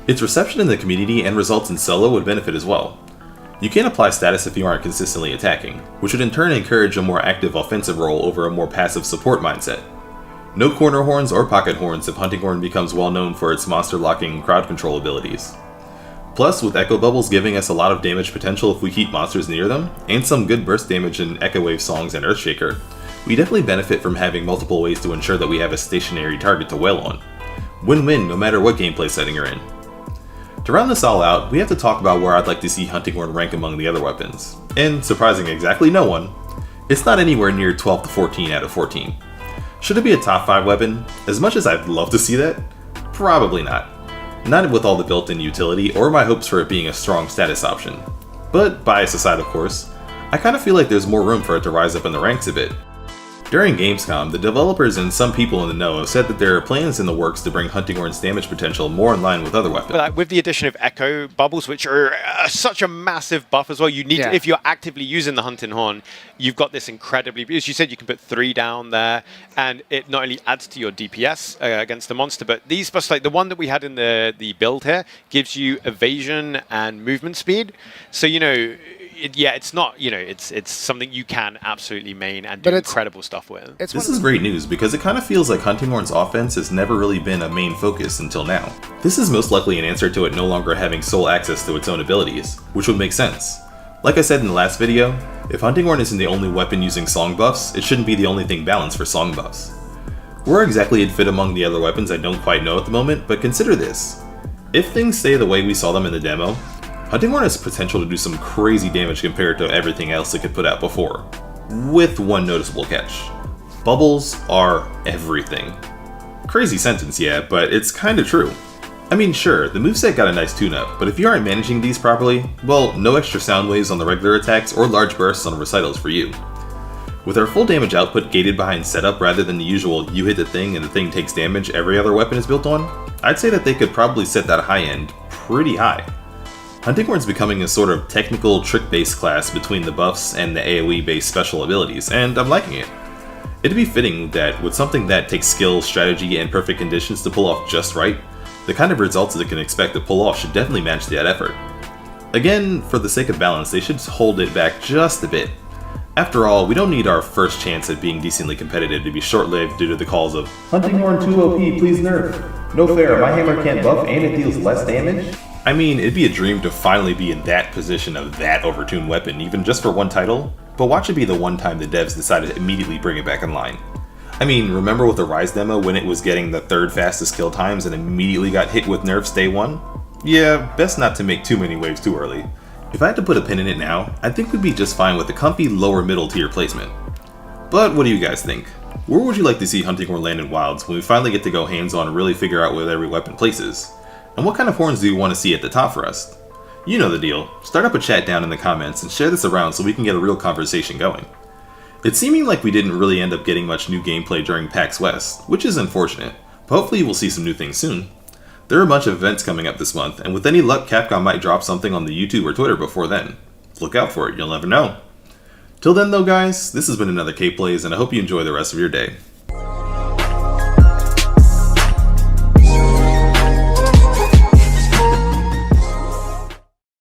Its reception in the community and results in solo would benefit as well. You can't apply status if you aren't consistently attacking, which would in turn encourage a more active offensive role over a more passive support mindset. No corner horns or pocket horns if Hunting Horn becomes well known for its monster locking crowd control abilities. Plus, with Echo Bubbles giving us a lot of damage potential if we keep monsters near them, and some good burst damage in Echo Wave songs and Earthshaker, we definitely benefit from having multiple ways to ensure that we have a stationary target to wail on. Win-win no matter what gameplay setting you're in. To round this all out, we have to talk about where I'd like to see Hunting Horn rank among the other weapons. And surprising exactly no one, it's not anywhere near 12 to 14 out of 14. Should it be a top 5 weapon? As much as I'd love to see that, probably not. Not with all the built-in utility or my hopes for it being a strong status option. But bias aside of course, I kinda feel like there's more room for it to rise up in the ranks a bit. During Gamescom, the developers and some people in the know have said that there are plans in the works to bring Hunting Horn's damage potential more in line with other weapons. But with the addition of Echo Bubbles, which are such a massive buff as well, you need to, if you're actively using the Hunting Horn, you've got this incredibly, as you said, you can put 3 down there, and it not only adds to your DPS against the monster, but these buffs, like the one that we had in the build here, gives you evasion and movement speed. So, you know, it's not, you know, it's something you can absolutely main and do incredible stuff with. This is great news because it kind of feels like Hunting Horn's offense has never really been a main focus until now. This is most likely an answer to it no longer having sole access to its own abilities, which would make sense. Like I said in the last video, if Hunting Horn isn't the only weapon using song buffs, it shouldn't be the only thing balanced for song buffs. Where exactly it'd fit among the other weapons I don't quite know at the moment, but consider this. If things stay the way we saw them in the demo, Hunting Horn has potential to do some crazy damage compared to everything else it could put out before. With one noticeable catch. Bubbles are everything. Crazy sentence, yeah, but it's kinda true. I mean, sure, the moveset got a nice tune-up, but if you aren't managing these properly, well, no extra sound waves on the regular attacks or large bursts on recitals for you. With our full damage output gated behind setup rather than the usual you hit the thing and the thing takes damage every other weapon is built on, I'd say that they could probably set that high end pretty high. Hunting Horn's becoming a sort of technical trick-based class between the buffs and the AoE-based special abilities, and I'm liking it. It'd be fitting that with something that takes skill, strategy, and perfect conditions to pull off just right, the kind of results that it can expect to pull off should definitely match that effort. Again, for the sake of balance, they should hold it back just a bit. After all, we don't need our first chance at being decently competitive to be short-lived due to the calls of "Hunting Horn 2 OP, please nerf. No fair, my hammer can't buff and it deals less damage." I mean, it'd be a dream to finally be in that position of that overtuned weapon, even just for one title, but watch it be the one time the devs decided to immediately bring it back in line. I mean, remember with the Rise demo when it was getting the 3rd fastest kill times and immediately got hit with nerfs day 1? Yeah, best not to make too many waves too early. If I had to put a pin in it now, I think we'd be just fine with the comfy lower middle tier placement. But what do you guys think? Where would you like to see Hunting Horn land in Wilds when we finally get to go hands-on and really figure out where every weapon places? And what kind of horns do you want to see at the top for us? You know the deal. Start up a chat down in the comments and share this around so we can get a real conversation going. It's seeming like we didn't really end up getting much new gameplay during PAX West, which is unfortunate, but hopefully we'll see some new things soon. There are a bunch of events coming up this month, and with any luck Capcom might drop something on the YouTube or Twitter before then. Look out for it, you'll never know. Till then though guys, this has been another KPlays, and I hope you enjoy the rest of your day.